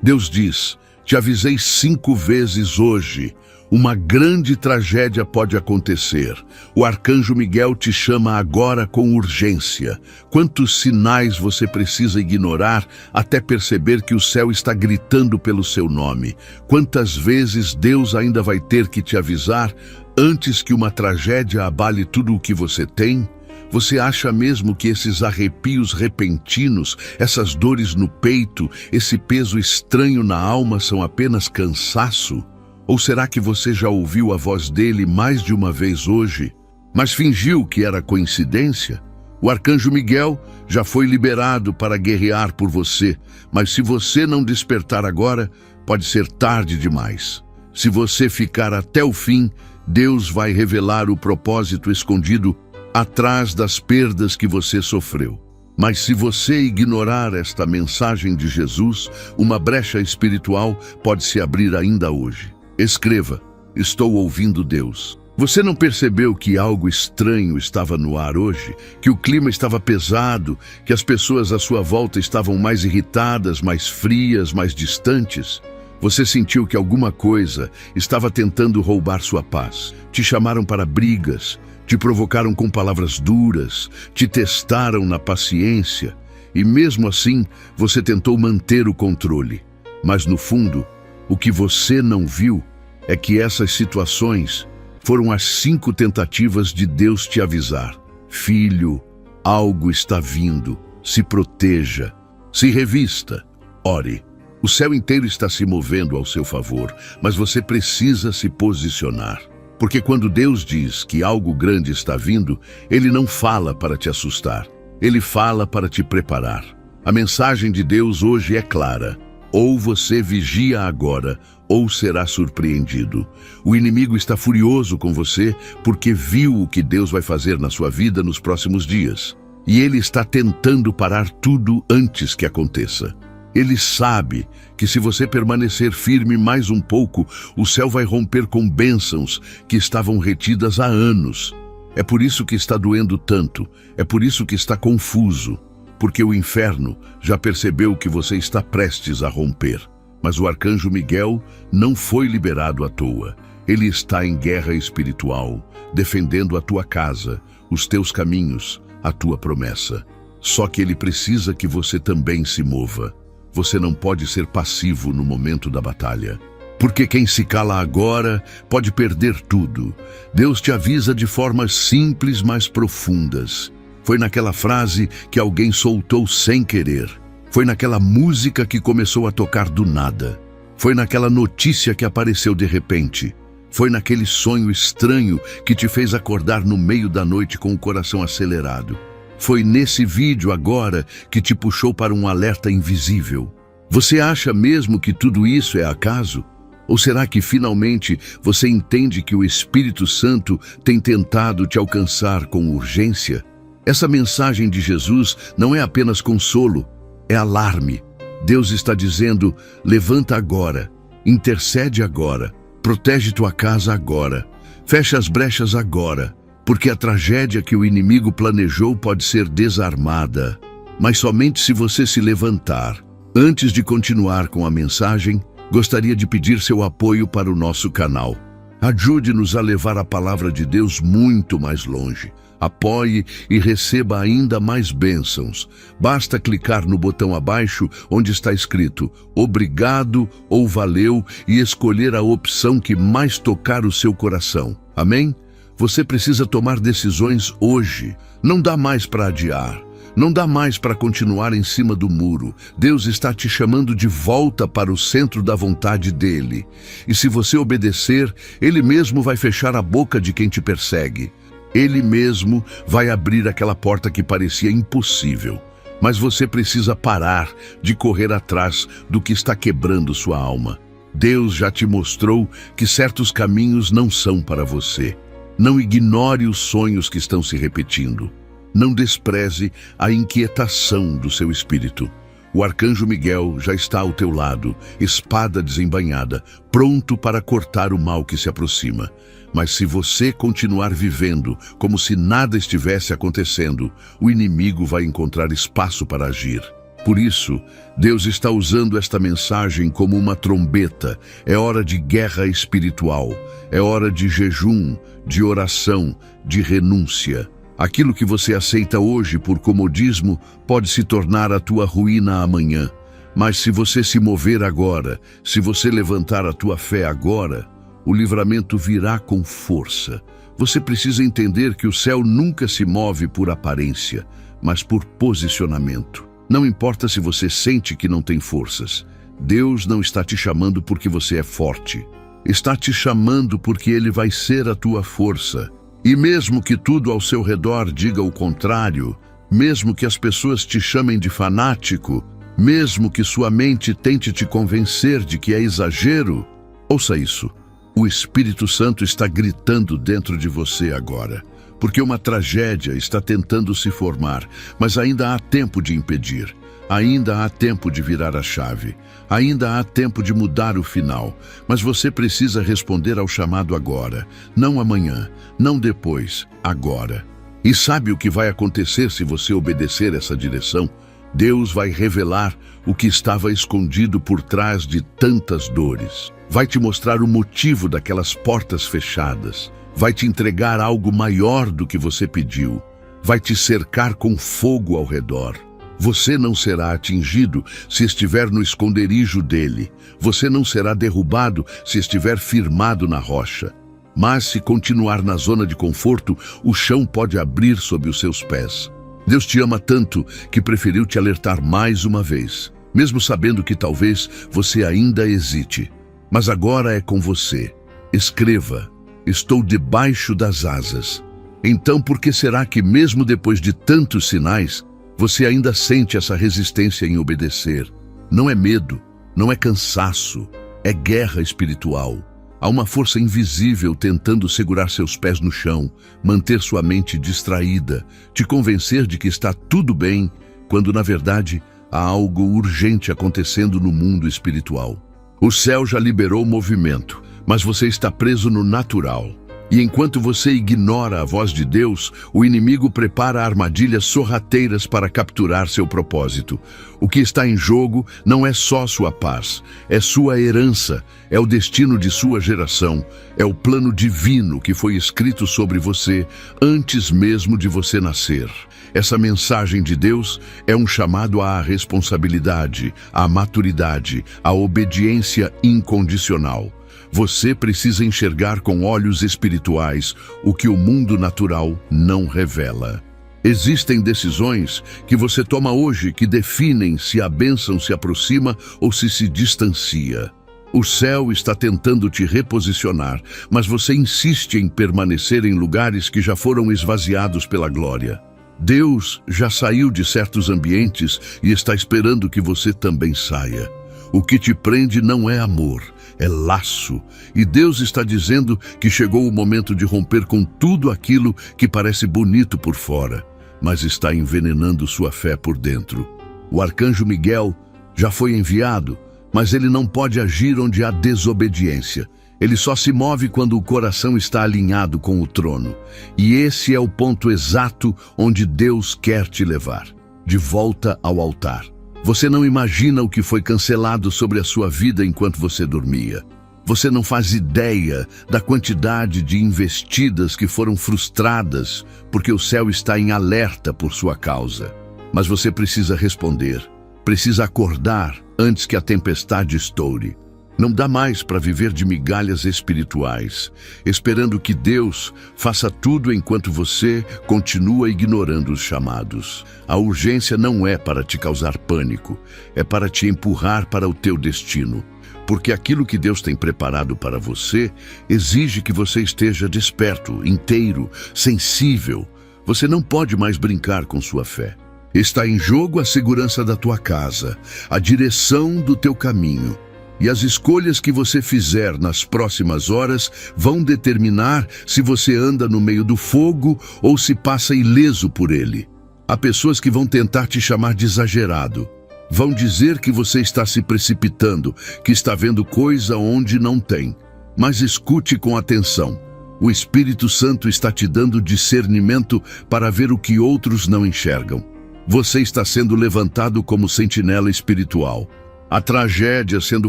Deus diz: te avisei 5 vezes hoje. Uma grande tragédia pode acontecer. O arcanjo Miguel te chama agora com urgência. Quantos sinais você precisa ignorar até perceber que o céu está gritando pelo seu nome? Quantas vezes Deus ainda vai ter que te avisar antes que uma tragédia abale tudo o que você tem? Você acha mesmo que esses arrepios repentinos, essas dores no peito, esse peso estranho na alma são apenas cansaço? Ou será que você já ouviu a voz dele mais de uma vez hoje, mas fingiu que era coincidência? O arcanjo Miguel já foi liberado para guerrear por você, mas se você não despertar agora, pode ser tarde demais. Se você ficar até o fim, Deus vai revelar o propósito escondido atrás das perdas que você sofreu. Mas se você ignorar esta mensagem de Jesus, uma brecha espiritual pode se abrir ainda hoje. Escreva: estou ouvindo Deus. Você não percebeu que algo estranho estava no ar hoje? Que o clima estava pesado? Que as pessoas à sua volta estavam mais irritadas, mais frias, mais distantes? Você sentiu que alguma coisa estava tentando roubar sua paz? Te chamaram para brigas, te provocaram com palavras duras, te testaram na paciência e mesmo assim você tentou manter o controle. Mas no fundo, o que você não viu é que essas situações foram as 5 tentativas de Deus te avisar: filho, algo está vindo, se proteja, se revista, ore. O céu inteiro está se movendo ao seu favor, mas você precisa se posicionar. Porque quando Deus diz que algo grande está vindo, Ele não fala para te assustar, Ele fala para te preparar. A mensagem de Deus hoje é clara: ou você vigia agora, ou será surpreendido. O inimigo está furioso com você porque viu o que Deus vai fazer na sua vida nos próximos dias. E ele está tentando parar tudo antes que aconteça. Ele sabe que se você permanecer firme mais um pouco, o céu vai romper com bênçãos que estavam retidas há anos. É por isso que está doendo tanto, é por isso que está confuso. Porque o inferno já percebeu que você está prestes a romper. Mas o arcanjo Miguel não foi liberado à toa. Ele está em guerra espiritual, defendendo a tua casa, os teus caminhos, a tua promessa. Só que ele precisa que você também se mova. Você não pode ser passivo no momento da batalha. Porque quem se cala agora pode perder tudo. Deus te avisa de formas simples, mas profundas. Foi naquela frase que alguém soltou sem querer. Foi naquela música que começou a tocar do nada. Foi naquela notícia que apareceu de repente. Foi naquele sonho estranho que te fez acordar no meio da noite com o coração acelerado. Foi nesse vídeo agora que te puxou para um alerta invisível. Você acha mesmo que tudo isso é acaso? Ou será que finalmente você entende que o Espírito Santo tem tentado te alcançar com urgência? Essa mensagem de Jesus não é apenas consolo, é alarme. Deus está dizendo: levanta agora, intercede agora, protege tua casa agora, fecha as brechas agora, porque a tragédia que o inimigo planejou pode ser desarmada. Mas somente se você se levantar. Antes de continuar com a mensagem, gostaria de pedir seu apoio para o nosso canal. Ajude-nos a levar a palavra de Deus muito mais longe. Apoie e receba ainda mais bênçãos. Basta clicar no botão abaixo onde está escrito obrigado ou valeu e escolher a opção que mais tocar o seu coração. Amém? Você precisa tomar decisões hoje. Não dá mais para adiar. Não dá mais para continuar em cima do muro. Deus está te chamando de volta para o centro da vontade dele. E se você obedecer, ele mesmo vai fechar a boca de quem te persegue. Ele mesmo vai abrir aquela porta que parecia impossível. Mas você precisa parar de correr atrás do que está quebrando sua alma. Deus já te mostrou que certos caminhos não são para você. Não ignore os sonhos que estão se repetindo. Não despreze a inquietação do seu espírito. O arcanjo Miguel já está ao teu lado, espada desembainhada, pronto para cortar o mal que se aproxima. Mas se você continuar vivendo como se nada estivesse acontecendo, o inimigo vai encontrar espaço para agir. Por isso, Deus está usando esta mensagem como uma trombeta. É hora de guerra espiritual, é hora de jejum, de oração, de renúncia. Aquilo que você aceita hoje por comodismo pode se tornar a tua ruína amanhã. Mas se você se mover agora, se você levantar a tua fé agora, o livramento virá com força. Você precisa entender que o céu nunca se move por aparência, mas por posicionamento. Não importa se você sente que não tem forças. Deus não está te chamando porque você é forte. Está te chamando porque Ele vai ser a tua força. E mesmo que tudo ao seu redor diga o contrário, mesmo que as pessoas te chamem de fanático, mesmo que sua mente tente te convencer de que é exagero, ouça isso. O Espírito Santo está gritando dentro de você agora, porque uma tragédia está tentando se formar, mas ainda há tempo de impedir. Ainda há tempo de virar a chave. Ainda há tempo de mudar o final. Mas você precisa responder ao chamado agora. Não amanhã, não depois, agora. E sabe o que vai acontecer se você obedecer essa direção? Deus vai revelar o que estava escondido por trás de tantas dores. Vai te mostrar o motivo daquelas portas fechadas. Vai te entregar algo maior do que você pediu. Vai te cercar com fogo ao redor. Você não será atingido se estiver no esconderijo dele. Você não será derrubado se estiver firmado na rocha. Mas se continuar na zona de conforto, o chão pode abrir sob os seus pés. Deus te ama tanto que preferiu te alertar mais uma vez, mesmo sabendo que talvez você ainda hesite. Mas agora é com você. Escreva: estou debaixo das asas. Então por que será que mesmo depois de tantos sinais, você ainda sente essa resistência em obedecer? Não é medo, não é cansaço, é guerra espiritual. Há uma força invisível tentando segurar seus pés no chão, manter sua mente distraída, te convencer de que está tudo bem, quando na verdade há algo urgente acontecendo no mundo espiritual. O céu já liberou o movimento, mas você está preso no natural. E enquanto você ignora a voz de Deus, o inimigo prepara armadilhas sorrateiras para capturar seu propósito. O que está em jogo não é só sua paz, é sua herança, é o destino de sua geração, é o plano divino que foi escrito sobre você antes mesmo de você nascer. Essa mensagem de Deus é um chamado à responsabilidade, à maturidade, à obediência incondicional. Você precisa enxergar com olhos espirituais o que o mundo natural não revela. Existem decisões que você toma hoje que definem se a bênção se aproxima ou se distancia. O céu está tentando te reposicionar, mas você insiste em permanecer em lugares que já foram esvaziados pela glória. Deus já saiu de certos ambientes e está esperando que você também saia. O que te prende não é amor, é laço. E Deus está dizendo que chegou o momento de romper com tudo aquilo que parece bonito por fora, mas está envenenando sua fé por dentro. O arcanjo Miguel já foi enviado, mas ele não pode agir onde há desobediência. Ele só se move quando o coração está alinhado com o trono. E esse é o ponto exato onde Deus quer te levar, de volta ao altar. Você não imagina o que foi cancelado sobre a sua vida enquanto você dormia. Você não faz ideia da quantidade de investidas que foram frustradas porque o céu está em alerta por sua causa. Mas você precisa responder, precisa acordar antes que a tempestade estoure. Não dá mais para viver de migalhas espirituais, esperando que Deus faça tudo enquanto você continua ignorando os chamados. A urgência não é para te causar pânico, é para te empurrar para o teu destino. Porque aquilo que Deus tem preparado para você exige que você esteja desperto, inteiro, sensível. Você não pode mais brincar com sua fé. Está em jogo a segurança da tua casa, a direção do teu caminho. E as escolhas que você fizer nas próximas horas vão determinar se você anda no meio do fogo ou se passa ileso por ele. Há pessoas que vão tentar te chamar de exagerado. Vão dizer que você está se precipitando, que está vendo coisa onde não tem. Mas escute com atenção. O Espírito Santo está te dando discernimento para ver o que outros não enxergam. Você está sendo levantado como sentinela espiritual. Há tragédias sendo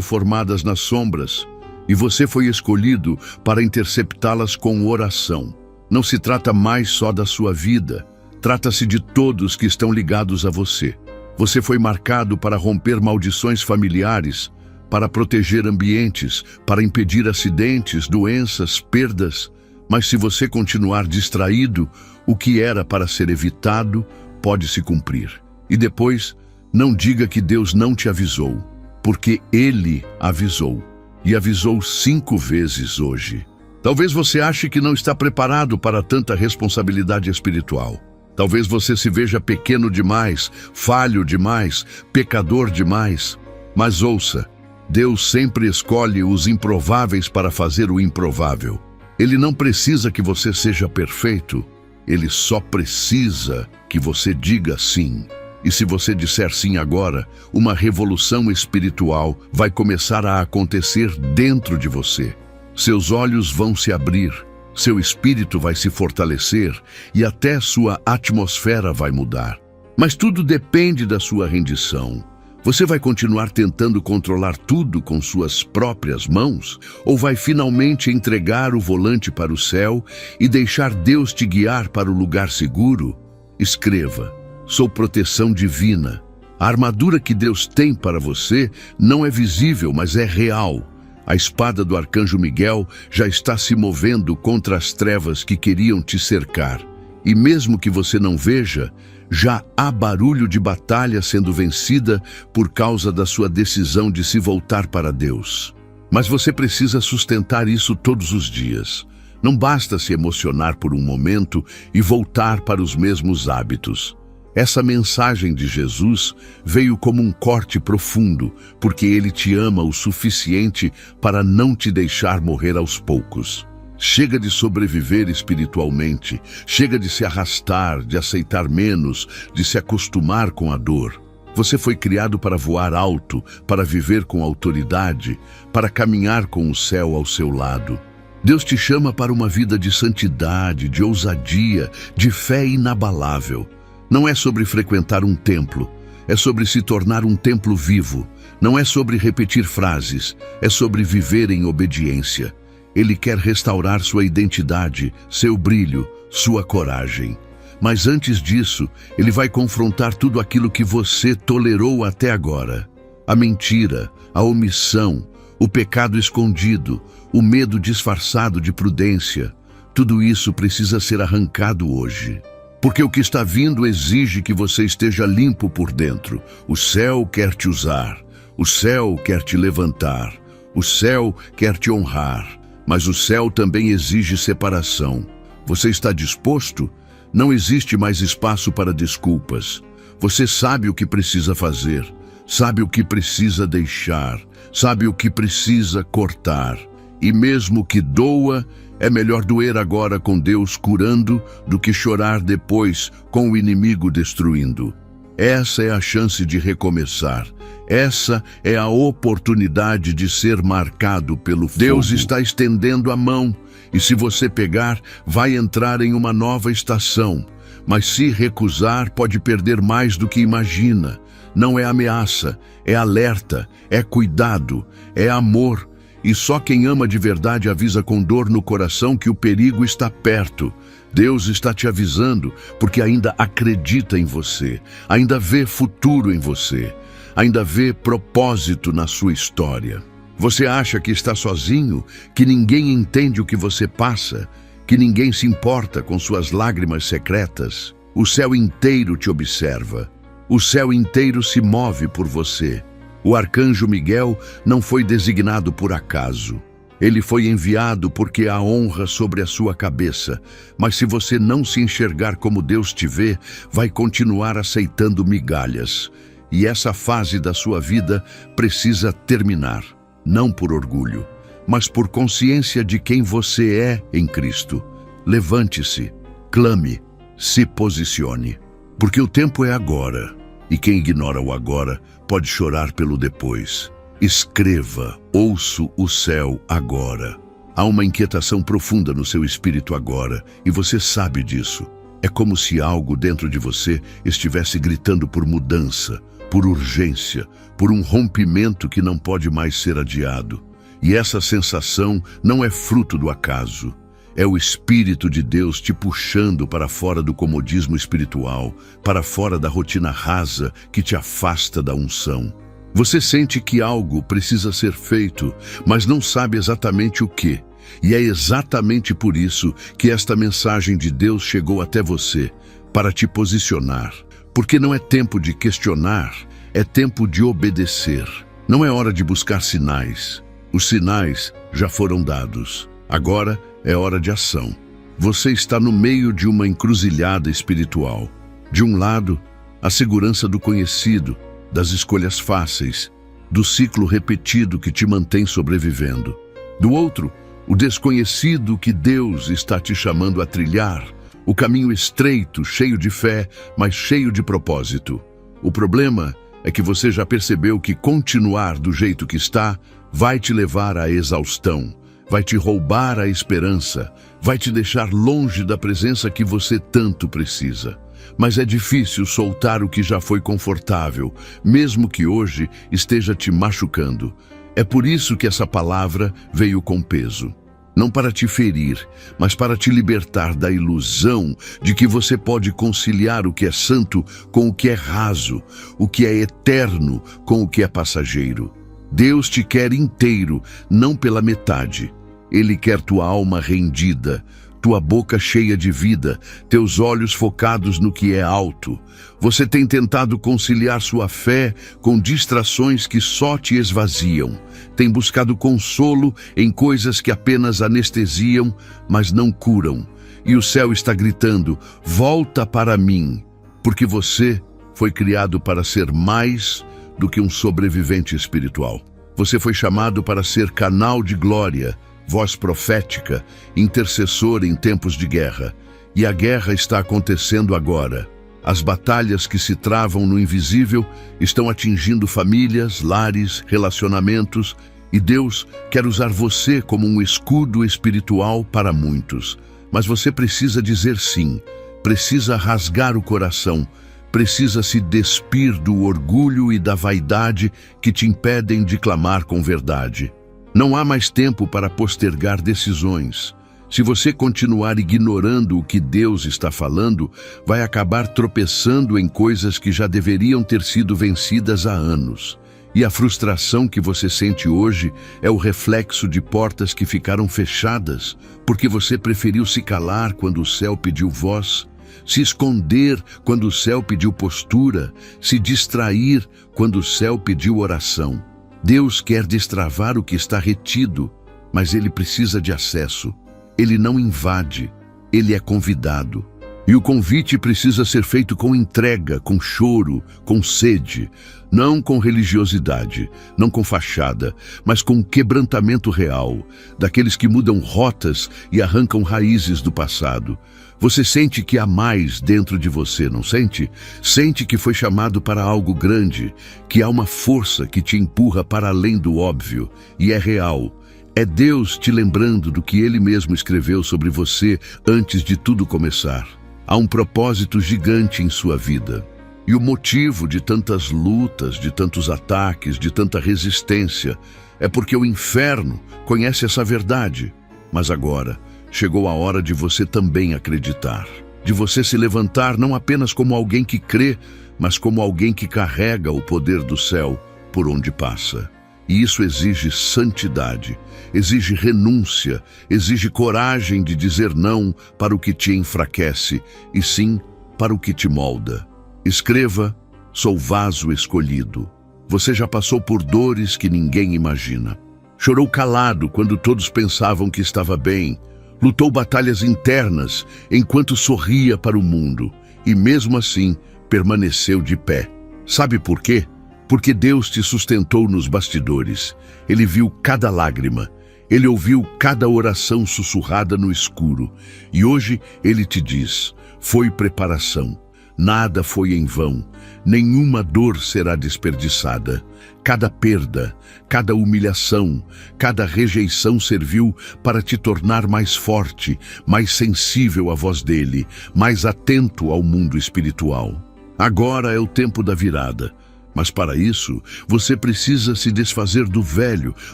formadas nas sombras, e você foi escolhido para interceptá-las com oração. Não se trata mais só da sua vida, trata-se de todos que estão ligados a você. Você foi marcado para romper maldições familiares, para proteger ambientes, para impedir acidentes, doenças, perdas. Mas se você continuar distraído, o que era para ser evitado pode se cumprir. E depois, não diga que Deus não te avisou, porque Ele avisou, e avisou 5 vezes hoje. Talvez você ache que não está preparado para tanta responsabilidade espiritual. Talvez você se veja pequeno demais, falho demais, pecador demais. Mas ouça, Deus sempre escolhe os improváveis para fazer o improvável. Ele não precisa que você seja perfeito, Ele só precisa que você diga sim. E se você disser sim agora, uma revolução espiritual vai começar a acontecer dentro de você. Seus olhos vão se abrir, seu espírito vai se fortalecer e até sua atmosfera vai mudar. Mas tudo depende da sua rendição. Você vai continuar tentando controlar tudo com suas próprias mãos? Ou vai finalmente entregar o volante para o céu e deixar Deus te guiar para o lugar seguro? Escreva: sou proteção divina. A armadura que Deus tem para você não é visível, mas é real. A espada do arcanjo Miguel já está se movendo contra as trevas que queriam te cercar. E mesmo que você não veja, já há barulho de batalha sendo vencida por causa da sua decisão de se voltar para Deus. Mas você precisa sustentar isso todos os dias. Não basta se emocionar por um momento e voltar para os mesmos hábitos. Essa mensagem de Jesus veio como um corte profundo, porque Ele te ama o suficiente para não te deixar morrer aos poucos. Chega de sobreviver espiritualmente, chega de se arrastar, de aceitar menos, de se acostumar com a dor. Você foi criado para voar alto, para viver com autoridade, para caminhar com o céu ao seu lado. Deus te chama para uma vida de santidade, de ousadia, de fé inabalável. Não é sobre frequentar um templo, é sobre se tornar um templo vivo. Não é sobre repetir frases, é sobre viver em obediência. Ele quer restaurar sua identidade, seu brilho, sua coragem. Mas antes disso, Ele vai confrontar tudo aquilo que você tolerou até agora. A mentira, a omissão, o pecado escondido, o medo disfarçado de prudência. Tudo isso precisa ser arrancado hoje. Porque o que está vindo exige que você esteja limpo por dentro. O céu quer te usar, o céu quer te levantar, o céu quer te honrar. Mas o céu também exige separação. Você está disposto? Não existe mais espaço para desculpas. Você sabe o que precisa fazer, sabe o que precisa deixar, sabe o que precisa cortar. E mesmo que doa, é melhor doer agora com Deus curando do que chorar depois com o inimigo destruindo. Essa é a chance de recomeçar. Essa é a oportunidade de ser marcado pelo fogo. Deus está estendendo a mão, e se você pegar, vai entrar em uma nova estação. Mas se recusar, pode perder mais do que imagina. Não é ameaça, é alerta, é cuidado, é amor. E só quem ama de verdade avisa com dor no coração que o perigo está perto. Deus está te avisando porque ainda acredita em você, ainda vê futuro em você, ainda vê propósito na sua história. Você acha que está sozinho, que ninguém entende o que você passa, que ninguém se importa com suas lágrimas secretas? O céu inteiro te observa. O céu inteiro se move por você. O arcanjo Miguel não foi designado por acaso. Ele foi enviado porque há honra sobre a sua cabeça. Mas se você não se enxergar como Deus te vê, vai continuar aceitando migalhas. E essa fase da sua vida precisa terminar. Não por orgulho, mas por consciência de quem você é em Cristo. Levante-se, clame, se posicione. Porque o tempo é agora. E quem ignora o agora pode chorar pelo depois. Escreva: ouço o céu agora. Há uma inquietação profunda no seu espírito agora, e você sabe disso. É como se algo dentro de você estivesse gritando por mudança, por urgência, por um rompimento que não pode mais ser adiado. E essa sensação não é fruto do acaso. É o Espírito de Deus te puxando para fora do comodismo espiritual, para fora da rotina rasa que te afasta da unção. Você sente que algo precisa ser feito, mas não sabe exatamente o quê. E é exatamente por isso que esta mensagem de Deus chegou até você, para te posicionar. Porque não é tempo de questionar, é tempo de obedecer. Não é hora de buscar sinais. Os sinais já foram dados. Agora é hora de ação. Você está no meio de uma encruzilhada espiritual. De um lado, a segurança do conhecido, das escolhas fáceis, do ciclo repetido que te mantém sobrevivendo. Do outro, o desconhecido que Deus está te chamando a trilhar, o caminho estreito, cheio de fé, mas cheio de propósito. O problema é que você já percebeu que continuar do jeito que está vai te levar à exaustão, vai te roubar a esperança, vai te deixar longe da presença que você tanto precisa. Mas é difícil soltar o que já foi confortável, mesmo que hoje esteja te machucando. É por isso que essa palavra veio com peso. Não para te ferir, mas para te libertar da ilusão de que você pode conciliar o que é santo com o que é raso, o que é eterno com o que é passageiro. Deus te quer inteiro, não pela metade. Ele quer tua alma rendida, tua boca cheia de vida, teus olhos focados no que é alto. Você tem tentado conciliar sua fé com distrações que só te esvaziam. Tem buscado consolo em coisas que apenas anestesiam, mas não curam. E o céu está gritando: volta para mim, porque você foi criado para ser mais do que um sobrevivente espiritual. Você foi chamado para ser canal de glória, voz profética, intercessor em tempos de guerra. E a guerra está acontecendo agora. As batalhas que se travam no invisível estão atingindo famílias, lares, relacionamentos, e Deus quer usar você como um escudo espiritual para muitos. Mas você precisa dizer sim, precisa rasgar o coração, precisa se despir do orgulho e da vaidade que te impedem de clamar com verdade. Não há mais tempo para postergar decisões. Se você continuar ignorando o que Deus está falando, vai acabar tropeçando em coisas que já deveriam ter sido vencidas há anos. E a frustração que você sente hoje é o reflexo de portas que ficaram fechadas, porque você preferiu se calar quando o céu pediu voz, se esconder quando o céu pediu postura, se distrair quando o céu pediu oração. Deus quer destravar o que está retido, mas ele precisa de acesso. Ele não invade, ele é convidado. E o convite precisa ser feito com entrega, com choro, com sede, não com religiosidade, não com fachada, mas com quebrantamento real, daqueles que mudam rotas e arrancam raízes do passado. Você sente que há mais dentro de você, não sente? Sente que foi chamado para algo grande, que há uma força que te empurra para além do óbvio, e é real. É Deus te lembrando do que Ele mesmo escreveu sobre você antes de tudo começar. Há um propósito gigante em sua vida. E o motivo de tantas lutas, de tantos ataques, de tanta resistência, é porque o inferno conhece essa verdade. Mas agora, chegou a hora de você também acreditar. De você se levantar não apenas como alguém que crê, mas como alguém que carrega o poder do céu por onde passa. E isso exige santidade, exige renúncia, exige coragem de dizer não para o que te enfraquece, e sim para o que te molda. Escreva: sou vaso escolhido. Você já passou por dores que ninguém imagina. Chorou calado quando todos pensavam que estava bem. Lutou batalhas internas enquanto sorria para o mundo. E mesmo assim, permaneceu de pé. Sabe por quê? Porque Deus te sustentou nos bastidores. Ele viu cada lágrima. Ele ouviu cada oração sussurrada no escuro. E hoje Ele te diz: foi preparação. Nada foi em vão, nenhuma dor será desperdiçada. Cada perda, cada humilhação, cada rejeição serviu para te tornar mais forte, mais sensível à voz dele, mais atento ao mundo espiritual. Agora é o tempo da virada. Mas para isso, você precisa se desfazer do velho,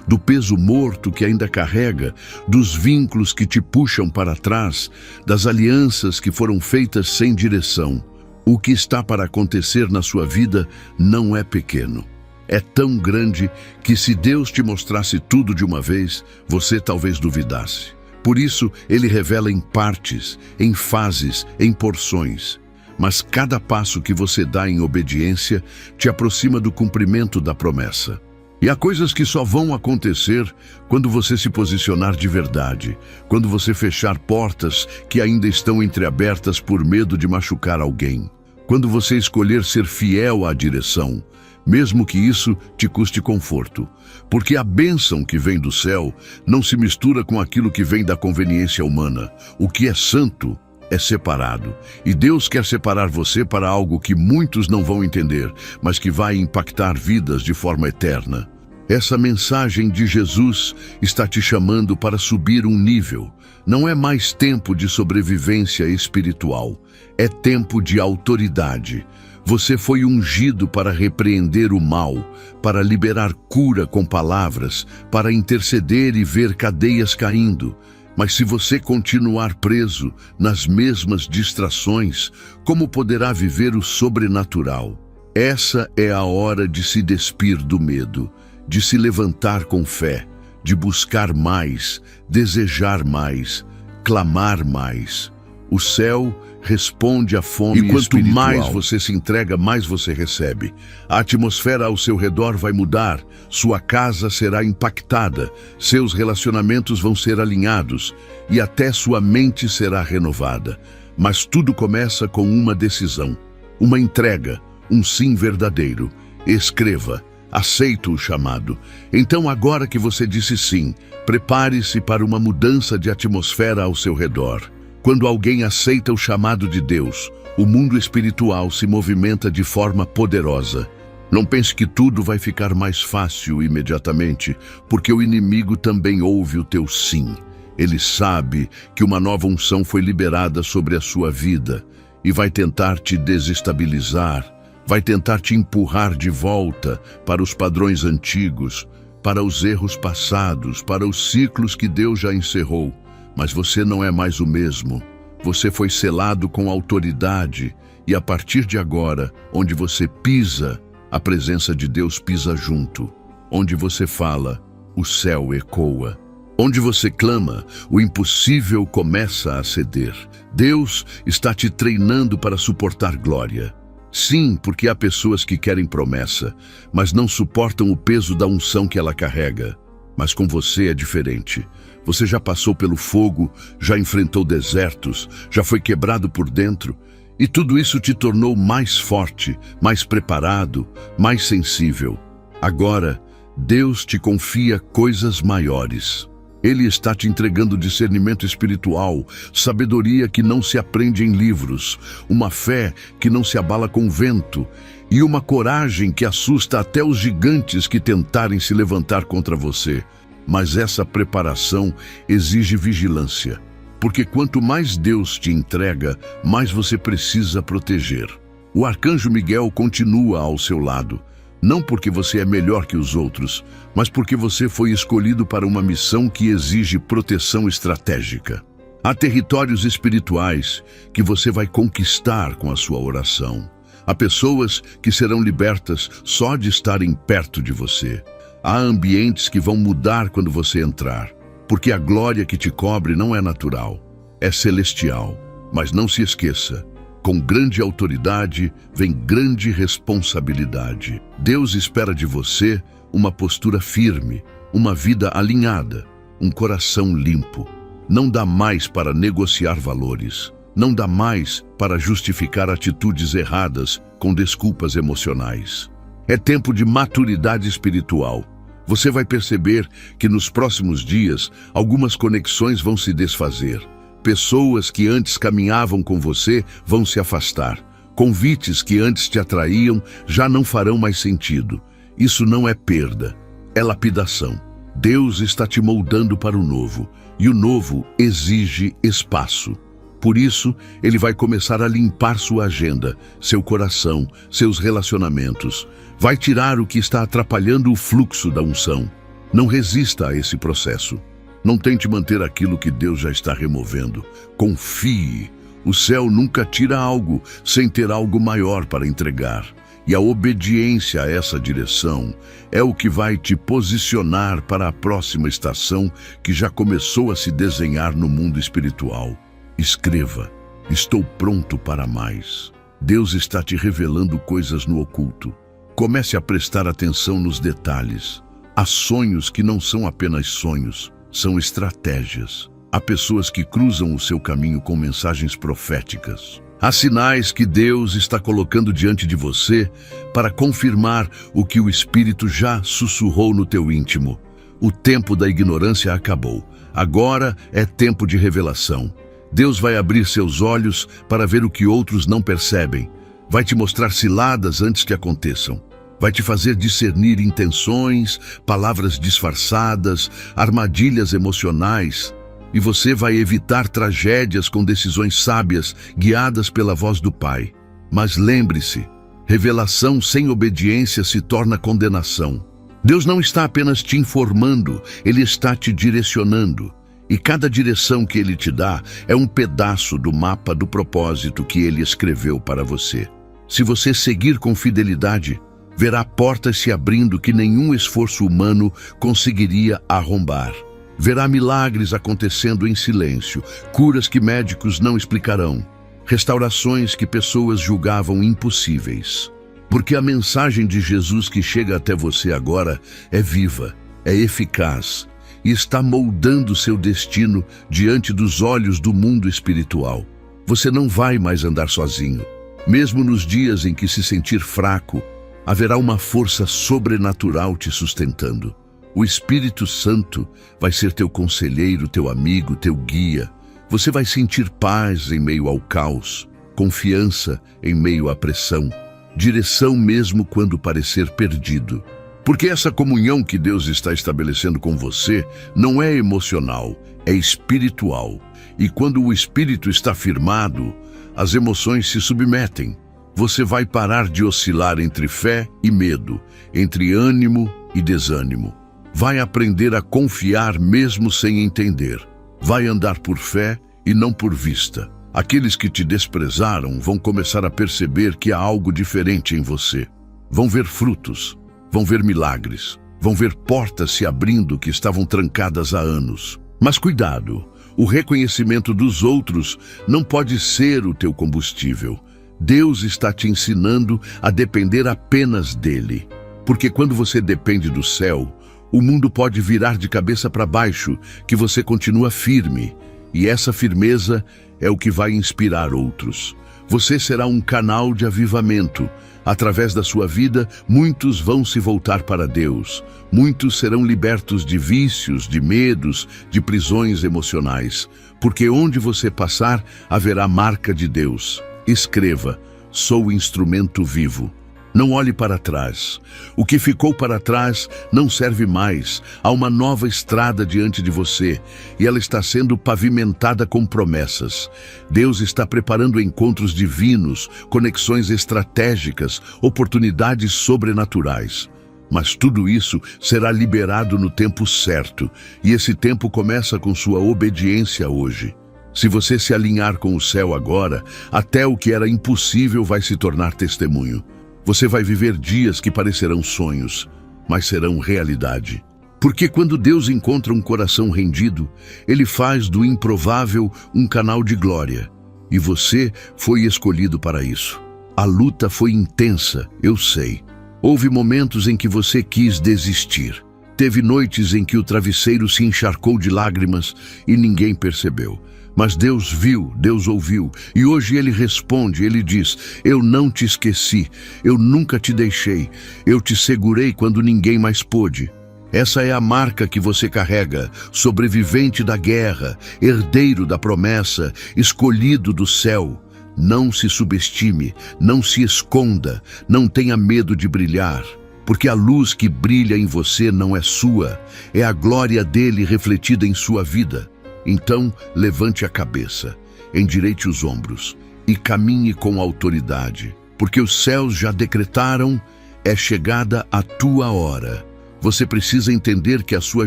do peso morto que ainda carrega, dos vínculos que te puxam para trás, das alianças que foram feitas sem direção. O que está para acontecer na sua vida não é pequeno. É tão grande que se Deus te mostrasse tudo de uma vez, você talvez duvidasse. Por isso, Ele revela em partes, em fases, em porções. Mas cada passo que você dá em obediência te aproxima do cumprimento da promessa. E há coisas que só vão acontecer quando você se posicionar de verdade, quando você fechar portas que ainda estão entreabertas por medo de machucar alguém, quando você escolher ser fiel à direção, mesmo que isso te custe conforto, porque a bênção que vem do céu não se mistura com aquilo que vem da conveniência humana. O que é santo é separado, e Deus quer separar você para algo que muitos não vão entender, mas que vai impactar vidas de forma eterna. Essa mensagem de Jesus está te chamando para subir um nível. Não é mais tempo de sobrevivência espiritual, é tempo de autoridade. Você foi ungido para repreender o mal, para liberar cura com palavras, para interceder e ver cadeias caindo. Mas se você continuar preso nas mesmas distrações, como poderá viver o sobrenatural? Essa é a hora de se despir do medo, de se levantar com fé, de buscar mais, desejar mais, clamar mais. O céu responde à fome espiritual. E quanto mais você se entrega, mais você recebe. A atmosfera ao seu redor vai mudar, sua casa será impactada, seus relacionamentos vão ser alinhados e até sua mente será renovada. Mas tudo começa com uma decisão, uma entrega, um sim verdadeiro. Escreva: aceito o chamado. Então, agora que você disse sim, prepare-se para uma mudança de atmosfera ao seu redor. Quando alguém aceita o chamado de Deus, o mundo espiritual se movimenta de forma poderosa. Não pense que tudo vai ficar mais fácil imediatamente, porque o inimigo também ouve o teu sim. Ele sabe que uma nova unção foi liberada sobre a sua vida e vai tentar te desestabilizar, vai tentar te empurrar de volta para os padrões antigos, para os erros passados, para os ciclos que Deus já encerrou. Mas você não é mais o mesmo. Você foi selado com autoridade e a partir de agora, onde você pisa, a presença de Deus pisa junto. Onde você fala, o céu ecoa. Onde você clama, o impossível começa a ceder. Deus está te treinando para suportar glória. Sim, porque há pessoas que querem promessa, mas não suportam o peso da unção que ela carrega. Mas com você é diferente. Você já passou pelo fogo, já enfrentou desertos, já foi quebrado por dentro, e tudo isso te tornou mais forte, mais preparado, mais sensível. Agora, Deus te confia coisas maiores. Ele está te entregando discernimento espiritual, sabedoria que não se aprende em livros, uma fé que não se abala com vento, e uma coragem que assusta até os gigantes que tentarem se levantar contra você. Mas essa preparação exige vigilância, porque quanto mais Deus te entrega, mais você precisa proteger. O arcanjo Miguel continua ao seu lado, não porque você é melhor que os outros, mas porque você foi escolhido para uma missão que exige proteção estratégica. Há territórios espirituais que você vai conquistar com a sua oração. Há pessoas que serão libertas só de estarem perto de você. Há ambientes que vão mudar quando você entrar, porque a glória que te cobre não é natural, é celestial. Mas não se esqueça, com grande autoridade vem grande responsabilidade. Deus espera de você uma postura firme, uma vida alinhada, um coração limpo. Não dá mais para negociar valores, não dá mais para justificar atitudes erradas com desculpas emocionais. É tempo de maturidade espiritual. Você vai perceber que nos próximos dias algumas conexões vão se desfazer. Pessoas que antes caminhavam com você vão se afastar. Convites que antes te atraíam já não farão mais sentido. Isso não é perda, é lapidação. Deus está te moldando para o novo, e o novo exige espaço. Por isso, Ele vai começar a limpar sua agenda, seu coração, seus relacionamentos. Vai tirar o que está atrapalhando o fluxo da unção. Não resista a esse processo. Não tente manter aquilo que Deus já está removendo. Confie. O céu nunca tira algo sem ter algo maior para entregar. E a obediência a essa direção é o que vai te posicionar para a próxima estação que já começou a se desenhar no mundo espiritual. Escreva: estou pronto para mais. Deus está te revelando coisas no oculto. Comece a prestar atenção nos detalhes. Há sonhos que não são apenas sonhos, são estratégias. Há pessoas que cruzam o seu caminho com mensagens proféticas. Há sinais que Deus está colocando diante de você para confirmar o que o Espírito já sussurrou no teu íntimo. O tempo da ignorância acabou. Agora é tempo de revelação. Deus vai abrir seus olhos para ver o que outros não percebem. Vai te mostrar ciladas antes que aconteçam. Vai te fazer discernir intenções, palavras disfarçadas, armadilhas emocionais. E você vai evitar tragédias com decisões sábias, guiadas pela voz do Pai. Mas lembre-se, revelação sem obediência se torna condenação. Deus não está apenas te informando, Ele está te direcionando. E cada direção que Ele te dá é um pedaço do mapa do propósito que Ele escreveu para você. Se você seguir com fidelidade, verá portas se abrindo que nenhum esforço humano conseguiria arrombar. Verá milagres acontecendo em silêncio, curas que médicos não explicarão, restaurações que pessoas julgavam impossíveis. Porque a mensagem de Jesus que chega até você agora é viva, é eficaz e está moldando seu destino diante dos olhos do mundo espiritual. Você não vai mais andar sozinho. Mesmo nos dias em que se sentir fraco, haverá uma força sobrenatural te sustentando. O Espírito Santo vai ser teu conselheiro, teu amigo, teu guia. Você vai sentir paz em meio ao caos, confiança em meio à pressão, direção mesmo quando parecer perdido. Porque essa comunhão que Deus está estabelecendo com você não é emocional, é espiritual. E quando o espírito está firmado, as emoções se submetem. Você vai parar de oscilar entre fé e medo, entre ânimo e desânimo. Vai aprender a confiar mesmo sem entender. Vai andar por fé e não por vista. Aqueles que te desprezaram vão começar a perceber que há algo diferente em você. Vão ver frutos, vão ver milagres, vão ver portas se abrindo que estavam trancadas há anos. Mas cuidado, o reconhecimento dos outros não pode ser o teu combustível. Deus está te ensinando a depender apenas dele. Porque quando você depende do céu, o mundo pode virar de cabeça para baixo, que você continua firme. E essa firmeza é o que vai inspirar outros. Você será um canal de avivamento. Através da sua vida, muitos vão se voltar para Deus. Muitos serão libertos de vícios, de medos, de prisões emocionais. Porque onde você passar, haverá marca de Deus. Escreva: sou instrumento vivo. Não olhe para trás. O que ficou para trás não serve mais. Há uma nova estrada diante de você e ela está sendo pavimentada com promessas. Deus está preparando encontros divinos, conexões estratégicas, oportunidades sobrenaturais. Mas tudo isso será liberado no tempo certo, e esse tempo começa com sua obediência hoje. Se você se alinhar com o céu agora, até o que era impossível vai se tornar testemunho. Você vai viver dias que parecerão sonhos, mas serão realidade. Porque quando Deus encontra um coração rendido, Ele faz do improvável um canal de glória. E você foi escolhido para isso. A luta foi intensa, eu sei. Houve momentos em que você quis desistir. Teve noites em que o travesseiro se encharcou de lágrimas e ninguém percebeu. Mas Deus viu, Deus ouviu, e hoje Ele responde, Ele diz: eu não te esqueci, eu nunca te deixei, eu te segurei quando ninguém mais pôde. Essa é a marca que você carrega, sobrevivente da guerra, herdeiro da promessa, escolhido do céu. Não se subestime, não se esconda, não tenha medo de brilhar, porque a luz que brilha em você não é sua, é a glória dele refletida em sua vida. Então, levante a cabeça, endireite os ombros e caminhe com autoridade, porque os céus já decretaram, é chegada a tua hora. Você precisa entender que a sua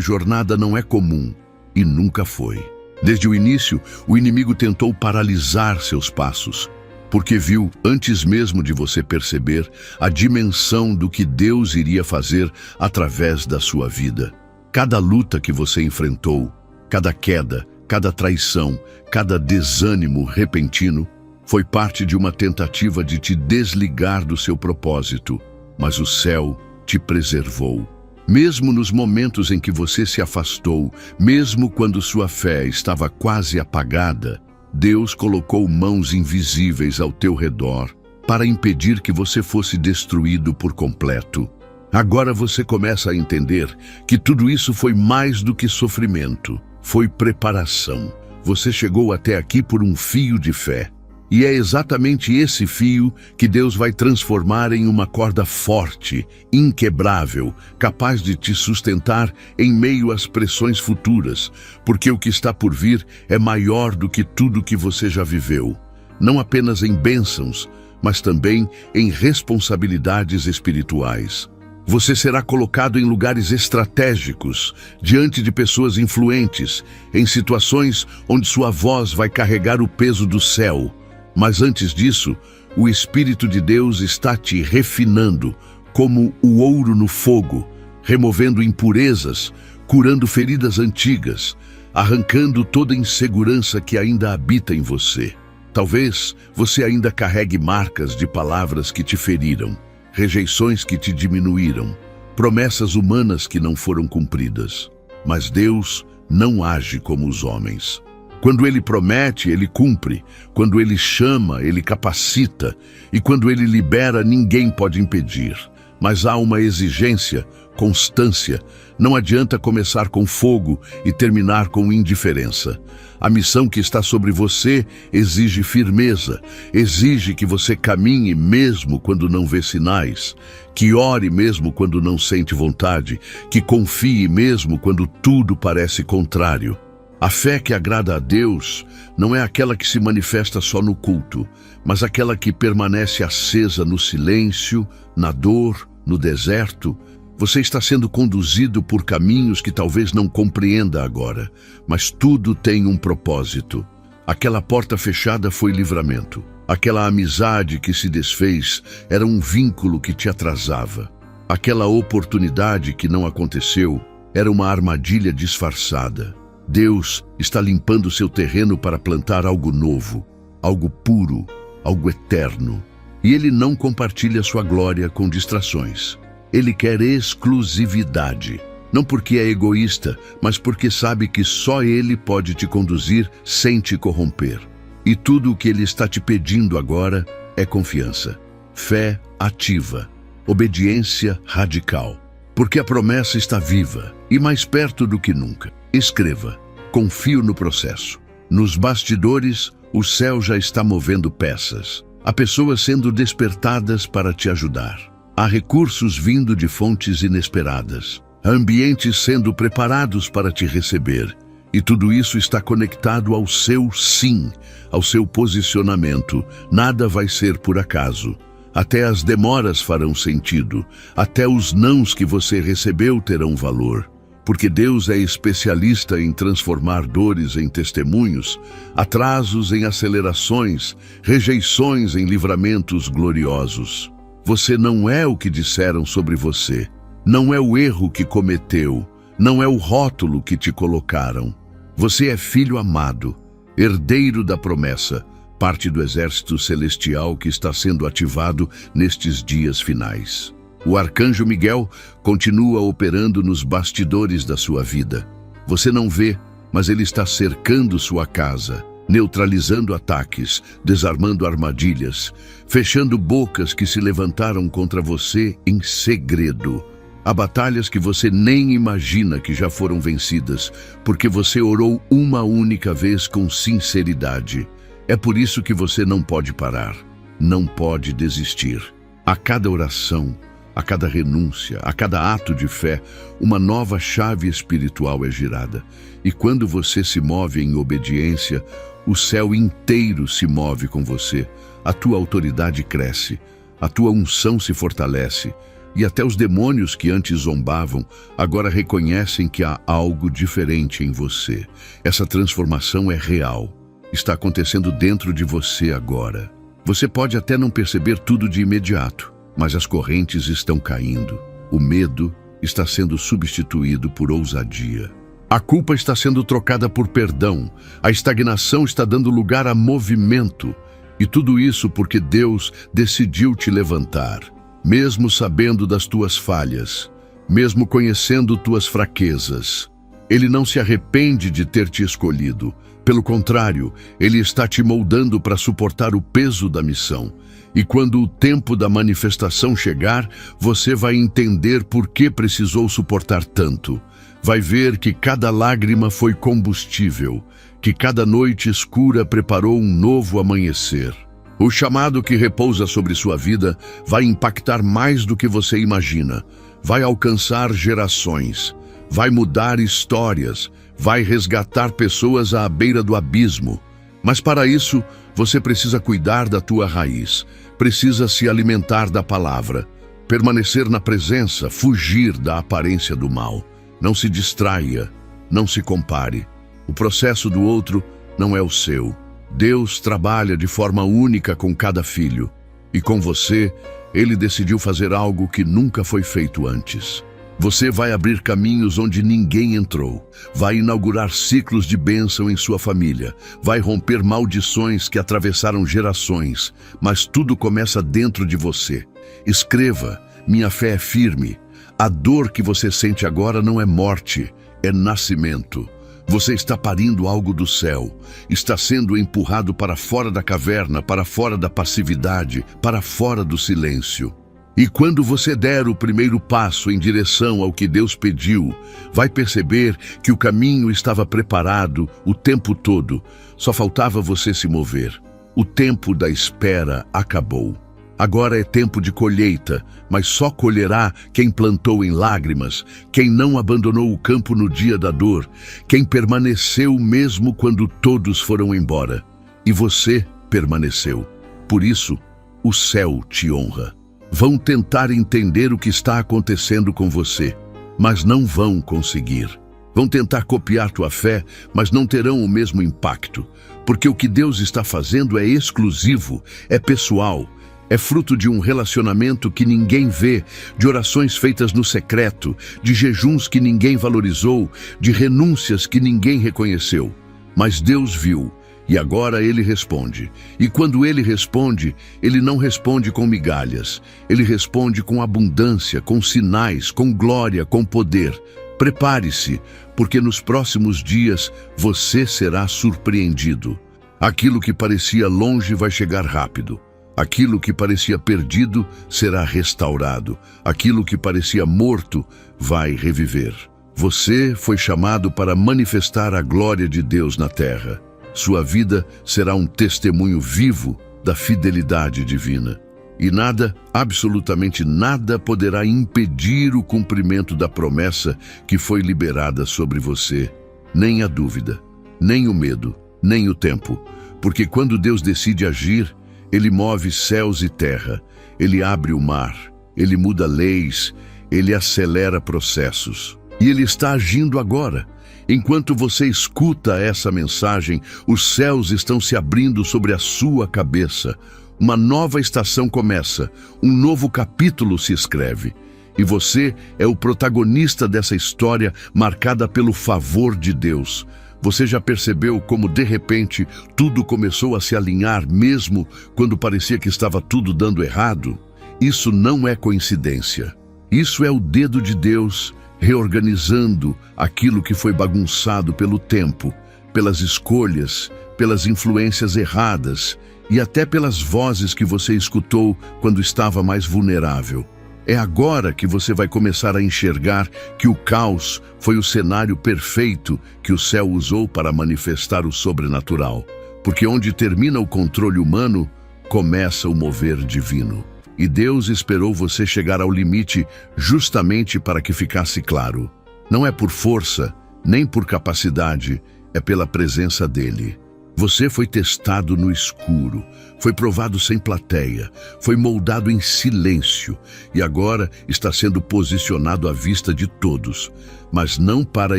jornada não é comum e nunca foi. Desde o início, o inimigo tentou paralisar seus passos, porque viu, antes mesmo de você perceber, a dimensão do que Deus iria fazer através da sua vida. Cada luta que você enfrentou, cada queda, cada traição, cada desânimo repentino, foi parte de uma tentativa de te desligar do seu propósito, mas o céu te preservou. Mesmo nos momentos em que você se afastou, mesmo quando sua fé estava quase apagada, Deus colocou mãos invisíveis ao teu redor para impedir que você fosse destruído por completo. Agora você começa a entender que tudo isso foi mais do que sofrimento, foi preparação. Você chegou até aqui por um fio de fé. E é exatamente esse fio que Deus vai transformar em uma corda forte, inquebrável, capaz de te sustentar em meio às pressões futuras, porque o que está por vir é maior do que tudo que você já viveu, não apenas em bênçãos, mas também em responsabilidades espirituais. Você será colocado em lugares estratégicos, diante de pessoas influentes, em situações onde sua voz vai carregar o peso do céu. Mas antes disso, o Espírito de Deus está te refinando como o ouro no fogo, removendo impurezas, curando feridas antigas, arrancando toda insegurança que ainda habita em você. Talvez você ainda carregue marcas de palavras que te feriram, rejeições que te diminuíram, promessas humanas que não foram cumpridas. Mas Deus não age como os homens. Quando Ele promete, Ele cumpre. Quando Ele chama, Ele capacita. E quando Ele libera, ninguém pode impedir. Mas há uma exigência, constância. Não adianta começar com fogo e terminar com indiferença. A missão que está sobre você exige firmeza, exige que você caminhe mesmo quando não vê sinais, que ore mesmo quando não sente vontade, que confie mesmo quando tudo parece contrário. A fé que agrada a Deus não é aquela que se manifesta só no culto, mas aquela que permanece acesa no silêncio, na dor, no deserto. Você está sendo conduzido por caminhos que talvez não compreenda agora, mas tudo tem um propósito. Aquela porta fechada foi livramento. Aquela amizade que se desfez era um vínculo que te atrasava. Aquela oportunidade que não aconteceu era uma armadilha disfarçada. Deus está limpando seu terreno para plantar algo novo, algo puro, algo eterno. E Ele não compartilha sua glória com distrações. Ele quer exclusividade, não porque é egoísta, mas porque sabe que só Ele pode te conduzir sem te corromper. E tudo o que Ele está te pedindo agora é confiança, fé ativa, obediência radical. Porque a promessa está viva e mais perto do que nunca. Escreva: confio no processo. Nos bastidores, o céu já está movendo peças. Há pessoas sendo despertadas para te ajudar. Há recursos vindo de fontes inesperadas. Há ambientes sendo preparados para te receber. E tudo isso está conectado ao seu sim, ao seu posicionamento. Nada vai ser por acaso. Até as demoras farão sentido. Até os nãos que você recebeu terão valor. Porque Deus é especialista em transformar dores em testemunhos, atrasos em acelerações, rejeições em livramentos gloriosos. Você não é o que disseram sobre você, não é o erro que cometeu, não é o rótulo que te colocaram. Você é filho amado, herdeiro da promessa, parte do exército celestial que está sendo ativado nestes dias finais. O arcanjo Miguel continua operando nos bastidores da sua vida. Você não vê, mas ele está cercando sua casa, neutralizando ataques, desarmando armadilhas, fechando bocas que se levantaram contra você em segredo. Há batalhas que você nem imagina que já foram vencidas, porque você orou uma única vez com sinceridade. É por isso que você não pode parar, não pode desistir. A cada oração, a cada renúncia, a cada ato de fé, uma nova chave espiritual é girada. E quando você se move em obediência, o céu inteiro se move com você. A tua autoridade cresce, a tua unção se fortalece, e até os demônios que antes zombavam, agora reconhecem que há algo diferente em você. Essa transformação é real. Está acontecendo dentro de você agora. Você pode até não perceber tudo de imediato, mas as correntes estão caindo. O medo está sendo substituído por ousadia. A culpa está sendo trocada por perdão. A estagnação está dando lugar a movimento. E tudo isso porque Deus decidiu te levantar. Mesmo sabendo das tuas falhas, mesmo conhecendo tuas fraquezas, Ele não se arrepende de ter te escolhido. Pelo contrário, Ele está te moldando para suportar o peso da missão. E quando o tempo da manifestação chegar, você vai entender por que precisou suportar tanto. Vai ver que cada lágrima foi combustível, que cada noite escura preparou um novo amanhecer. O chamado que repousa sobre sua vida vai impactar mais do que você imagina. Vai alcançar gerações, vai mudar histórias, vai resgatar pessoas à beira do abismo. Mas para isso, você precisa cuidar da tua raiz, precisa se alimentar da palavra, permanecer na presença, fugir da aparência do mal. Não se distraia, não se compare. O processo do outro não é o seu. Deus trabalha de forma única com cada filho. E com você, Ele decidiu fazer algo que nunca foi feito antes. Você vai abrir caminhos onde ninguém entrou. Vai inaugurar ciclos de bênção em sua família. Vai romper maldições que atravessaram gerações. Mas tudo começa dentro de você. Escreva: minha fé é firme. A dor que você sente agora não é morte, é nascimento. Você está parindo algo do céu. Está sendo empurrado para fora da caverna, para fora da passividade, para fora do silêncio. E quando você der o primeiro passo em direção ao que Deus pediu, vai perceber que o caminho estava preparado o tempo todo. Só faltava você se mover. O tempo da espera acabou. Agora é tempo de colheita, mas só colherá quem plantou em lágrimas, quem não abandonou o campo no dia da dor, quem permaneceu mesmo quando todos foram embora. E você permaneceu. Por isso, o céu te honra. Vão tentar entender o que está acontecendo com você, mas não vão conseguir. Vão tentar copiar tua fé, mas não terão o mesmo impacto, porque o que Deus está fazendo é exclusivo, é pessoal. É fruto de um relacionamento que ninguém vê, de orações feitas no secreto, de jejuns que ninguém valorizou, de renúncias que ninguém reconheceu. Mas Deus viu, e agora Ele responde. E quando Ele responde, Ele não responde com migalhas. Ele responde com abundância, com sinais, com glória, com poder. Prepare-se, porque nos próximos dias você será surpreendido. Aquilo que parecia longe vai chegar rápido. Aquilo que parecia perdido será restaurado. Aquilo que parecia morto vai reviver. Você foi chamado para manifestar a glória de Deus na terra. Sua vida será um testemunho vivo da fidelidade divina. E nada, absolutamente nada, poderá impedir o cumprimento da promessa que foi liberada sobre você. Nem a dúvida, nem o medo, nem o tempo. Porque quando Deus decide agir, Ele move céus e terra, Ele abre o mar, Ele muda leis, Ele acelera processos. E Ele está agindo agora. Enquanto você escuta essa mensagem, os céus estão se abrindo sobre a sua cabeça. Uma nova estação começa, um novo capítulo se escreve. E você é o protagonista dessa história marcada pelo favor de Deus. Você já percebeu como, de repente, tudo começou a se alinhar mesmo quando parecia que estava tudo dando errado? Isso não é coincidência. Isso é o dedo de Deus reorganizando aquilo que foi bagunçado pelo tempo, pelas escolhas, pelas influências erradas e até pelas vozes que você escutou quando estava mais vulnerável. É agora que você vai começar a enxergar que o caos foi o cenário perfeito que o céu usou para manifestar o sobrenatural. Porque onde termina o controle humano, começa o mover divino. E Deus esperou você chegar ao limite justamente para que ficasse claro. Não é por força, nem por capacidade, é pela presença dele. Você foi testado no escuro, foi provado sem plateia, foi moldado em silêncio e agora está sendo posicionado à vista de todos, mas não para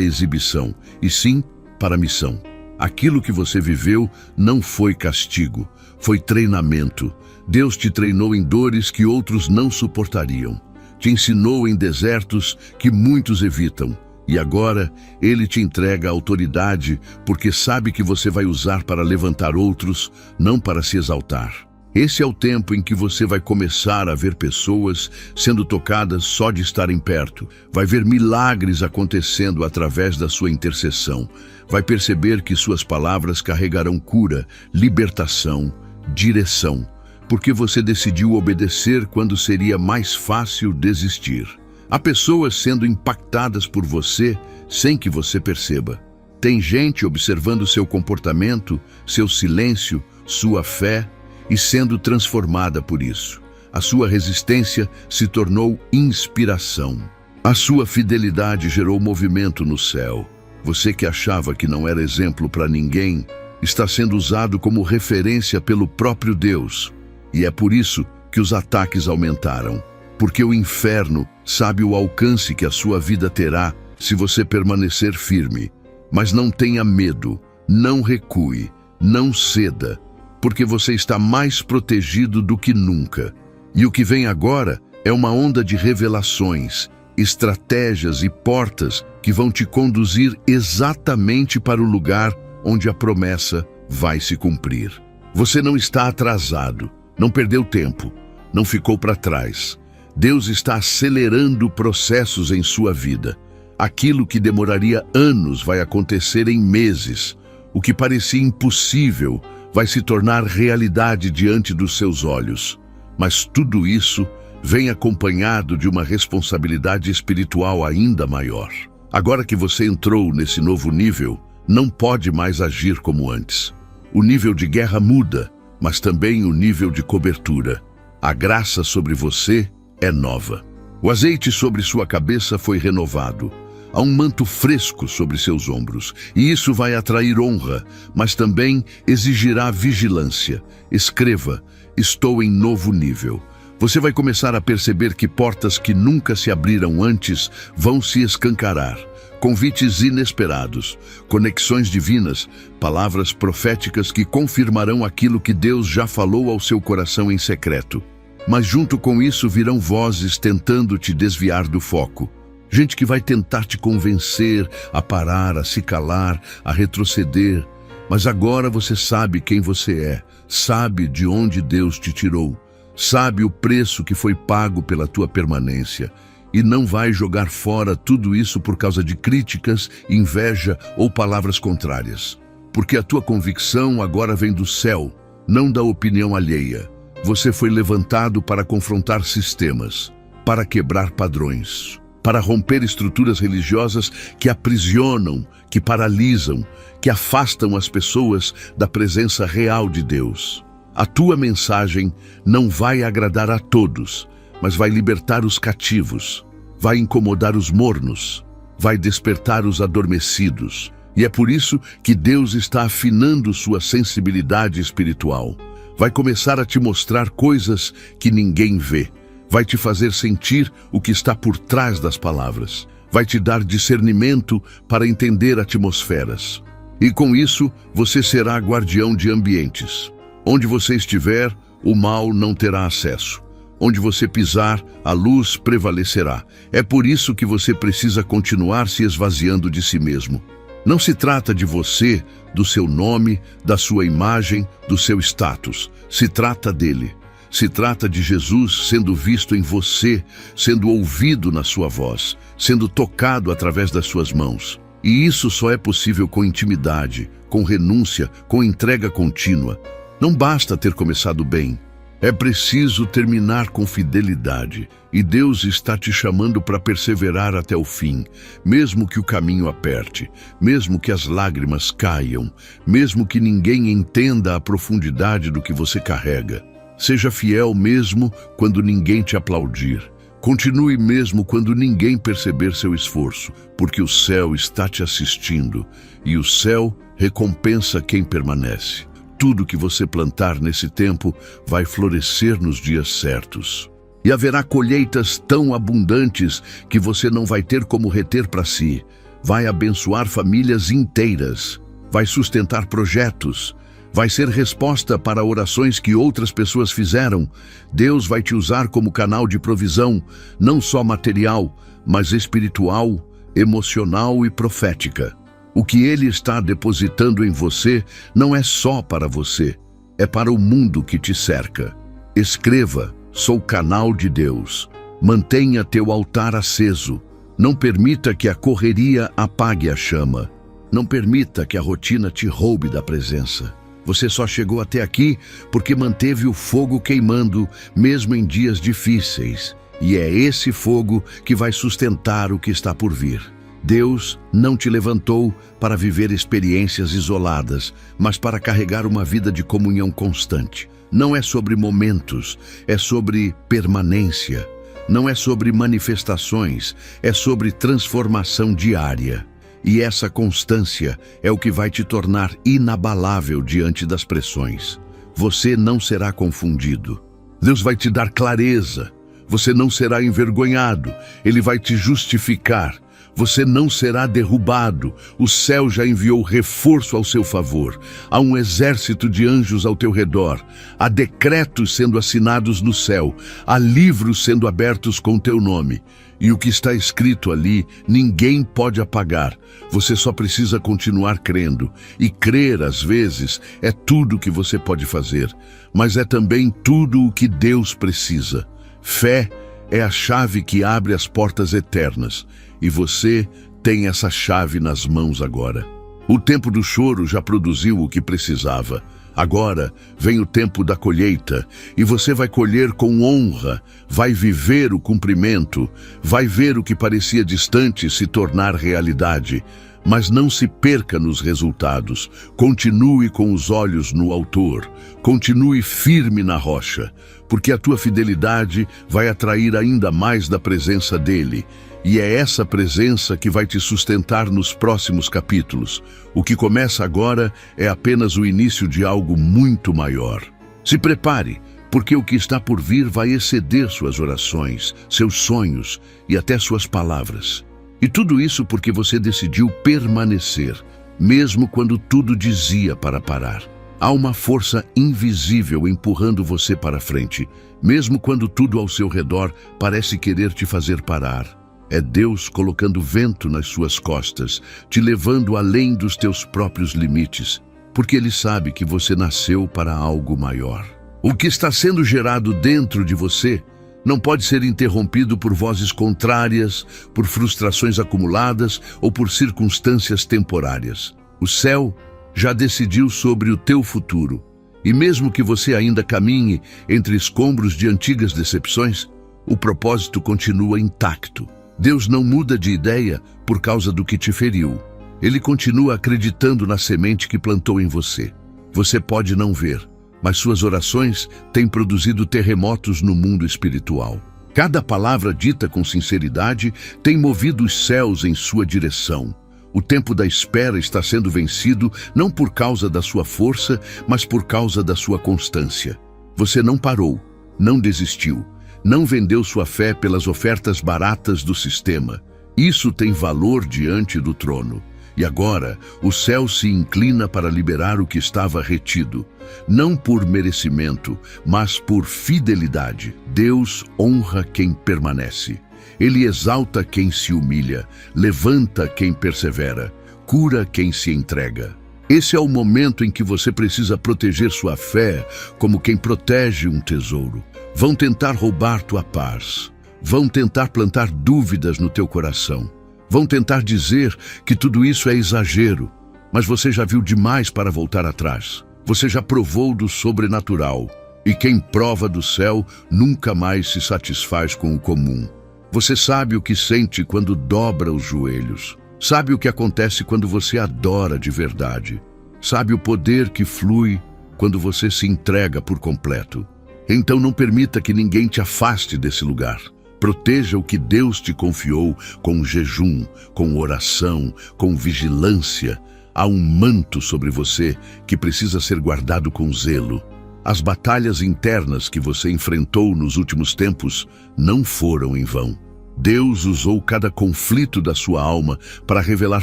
exibição, e sim para a missão. Aquilo que você viveu não foi castigo, foi treinamento. Deus te treinou em dores que outros não suportariam. Te ensinou em desertos que muitos evitam. E agora, Ele te entrega a autoridade porque sabe que você vai usar para levantar outros, não para se exaltar. Esse é o tempo em que você vai começar a ver pessoas sendo tocadas só de estarem perto. Vai ver milagres acontecendo através da sua intercessão. Vai perceber que suas palavras carregarão cura, libertação, direção. Porque você decidiu obedecer quando seria mais fácil desistir. Há pessoas sendo impactadas por você sem que você perceba. Tem gente observando seu comportamento, seu silêncio, sua fé e sendo transformada por isso. A sua resistência se tornou inspiração. A sua fidelidade gerou movimento no céu. Você que achava que não era exemplo para ninguém, está sendo usado como referência pelo próprio Deus. E é por isso que os ataques aumentaram. Porque o inferno sabe o alcance que a sua vida terá se você permanecer firme. Mas não tenha medo, não recue, não ceda, porque você está mais protegido do que nunca. E o que vem agora é uma onda de revelações, estratégias e portas que vão te conduzir exatamente para o lugar onde a promessa vai se cumprir. Você não está atrasado, não perdeu tempo, não ficou para trás. Deus está acelerando processos em sua vida. Aquilo que demoraria anos vai acontecer em meses. O que parecia impossível vai se tornar realidade diante dos seus olhos. Mas tudo isso vem acompanhado de uma responsabilidade espiritual ainda maior. Agora que você entrou nesse novo nível, não pode mais agir como antes. O nível de guerra muda, mas também o nível de cobertura. A graça sobre você é nova. O azeite sobre sua cabeça foi renovado. Há um manto fresco sobre seus ombros, e isso vai atrair honra, mas também exigirá vigilância. Escreva: estou em novo nível. Você vai começar a perceber que portas que nunca se abriram antes vão se escancarar. Convites inesperados, conexões divinas, palavras proféticas que confirmarão aquilo que Deus já falou ao seu coração em secreto. Mas junto com isso virão vozes tentando te desviar do foco. Gente que vai tentar te convencer a parar, a se calar, a retroceder. Mas agora você sabe quem você é, sabe de onde Deus te tirou, sabe o preço que foi pago pela tua permanência e não vai jogar fora tudo isso por causa de críticas, inveja ou palavras contrárias. Porque a tua convicção agora vem do céu, não da opinião alheia. Você foi levantado para confrontar sistemas, para quebrar padrões, para romper estruturas religiosas que aprisionam, que paralisam, que afastam as pessoas da presença real de Deus. A tua mensagem não vai agradar a todos, mas vai libertar os cativos, vai incomodar os mornos, vai despertar os adormecidos. E é por isso que Deus está afinando sua sensibilidade espiritual. Vai começar a te mostrar coisas que ninguém vê. Vai te fazer sentir o que está por trás das palavras. Vai te dar discernimento para entender atmosferas. E com isso, você será guardião de ambientes. Onde você estiver, o mal não terá acesso. Onde você pisar, a luz prevalecerá. É por isso que você precisa continuar se esvaziando de si mesmo. Não se trata de você, do seu nome, da sua imagem, do seu status. Se trata dele. Se trata de Jesus sendo visto em você, sendo ouvido na sua voz, sendo tocado através das suas mãos. E isso só é possível com intimidade, com renúncia, com entrega contínua. Não basta ter começado bem. É preciso terminar com fidelidade, e Deus está te chamando para perseverar até o fim, mesmo que o caminho aperte, mesmo que as lágrimas caiam, mesmo que ninguém entenda a profundidade do que você carrega. Seja fiel mesmo quando ninguém te aplaudir. Continue mesmo quando ninguém perceber seu esforço, porque o céu está te assistindo, e o céu recompensa quem permanece. Tudo que você plantar nesse tempo vai florescer nos dias certos. E haverá colheitas tão abundantes que você não vai ter como reter para si. Vai abençoar famílias inteiras, vai sustentar projetos, vai ser resposta para orações que outras pessoas fizeram. Deus vai te usar como canal de provisão, não só material, mas espiritual, emocional e profética. O que Ele está depositando em você não é só para você, é para o mundo que te cerca. Escreva: sou canal de Deus. Mantenha teu altar aceso. Não permita que a correria apague a chama. Não permita que a rotina te roube da presença. Você só chegou até aqui porque manteve o fogo queimando, mesmo em dias difíceis. E é esse fogo que vai sustentar o que está por vir. Deus não te levantou para viver experiências isoladas, mas para carregar uma vida de comunhão constante. Não é sobre momentos, é sobre permanência. Não é sobre manifestações, é sobre transformação diária. E essa constância é o que vai te tornar inabalável diante das pressões. Você não será confundido. Deus vai te dar clareza. Você não será envergonhado. Ele vai te justificar. Você não será derrubado. O céu já enviou reforço ao seu favor. Há um exército de anjos ao teu redor. Há decretos sendo assinados no céu. Há livros sendo abertos com teu nome. E o que está escrito ali, ninguém pode apagar. Você só precisa continuar crendo. E crer, às vezes, é tudo o que você pode fazer. Mas é também tudo o que Deus precisa. Fé é a chave que abre as portas eternas. E você tem essa chave nas mãos agora. O tempo do choro já produziu o que precisava. Agora vem o tempo da colheita, e você vai colher com honra, vai viver o cumprimento, vai ver o que parecia distante se tornar realidade. Mas não se perca nos resultados. Continue com os olhos no Autor. Continue firme na rocha, porque a tua fidelidade vai atrair ainda mais da presença dele. E é essa presença que vai te sustentar nos próximos capítulos. O que começa agora é apenas o início de algo muito maior. Se prepare, porque o que está por vir vai exceder suas orações, seus sonhos e até suas palavras. E tudo isso porque você decidiu permanecer, mesmo quando tudo dizia para parar. Há uma força invisível empurrando você para frente, mesmo quando tudo ao seu redor parece querer te fazer parar. É Deus colocando vento nas suas costas, te levando além dos teus próprios limites, porque Ele sabe que você nasceu para algo maior. O que está sendo gerado dentro de você não pode ser interrompido por vozes contrárias, por frustrações acumuladas ou por circunstâncias temporárias. O céu já decidiu sobre o teu futuro, e mesmo que você ainda caminhe entre escombros de antigas decepções, o propósito continua intacto. Deus não muda de ideia por causa do que te feriu. Ele continua acreditando na semente que plantou em você. Você pode não ver, mas suas orações têm produzido terremotos no mundo espiritual. Cada palavra dita com sinceridade tem movido os céus em sua direção. O tempo da espera está sendo vencido não por causa da sua força, mas por causa da sua constância. Você não parou, não desistiu. Não vendeu sua fé pelas ofertas baratas do sistema. Isso tem valor diante do trono. E agora, o céu se inclina para liberar o que estava retido. Não por merecimento, mas por fidelidade. Deus honra quem permanece. Ele exalta quem se humilha, levanta quem persevera, cura quem se entrega. Esse é o momento em que você precisa proteger sua fé como quem protege um tesouro. Vão tentar roubar tua paz. Vão tentar plantar dúvidas no teu coração. Vão tentar dizer que tudo isso é exagero. Mas você já viu demais para voltar atrás. Você já provou do sobrenatural. E quem prova do céu nunca mais se satisfaz com o comum. Você sabe o que sente quando dobra os joelhos. Sabe o que acontece quando você adora de verdade. Sabe o poder que flui quando você se entrega por completo. Então não permita que ninguém te afaste desse lugar. Proteja o que Deus te confiou com jejum, com oração, com vigilância. Há um manto sobre você que precisa ser guardado com zelo. As batalhas internas que você enfrentou nos últimos tempos não foram em vão. Deus usou cada conflito da sua alma para revelar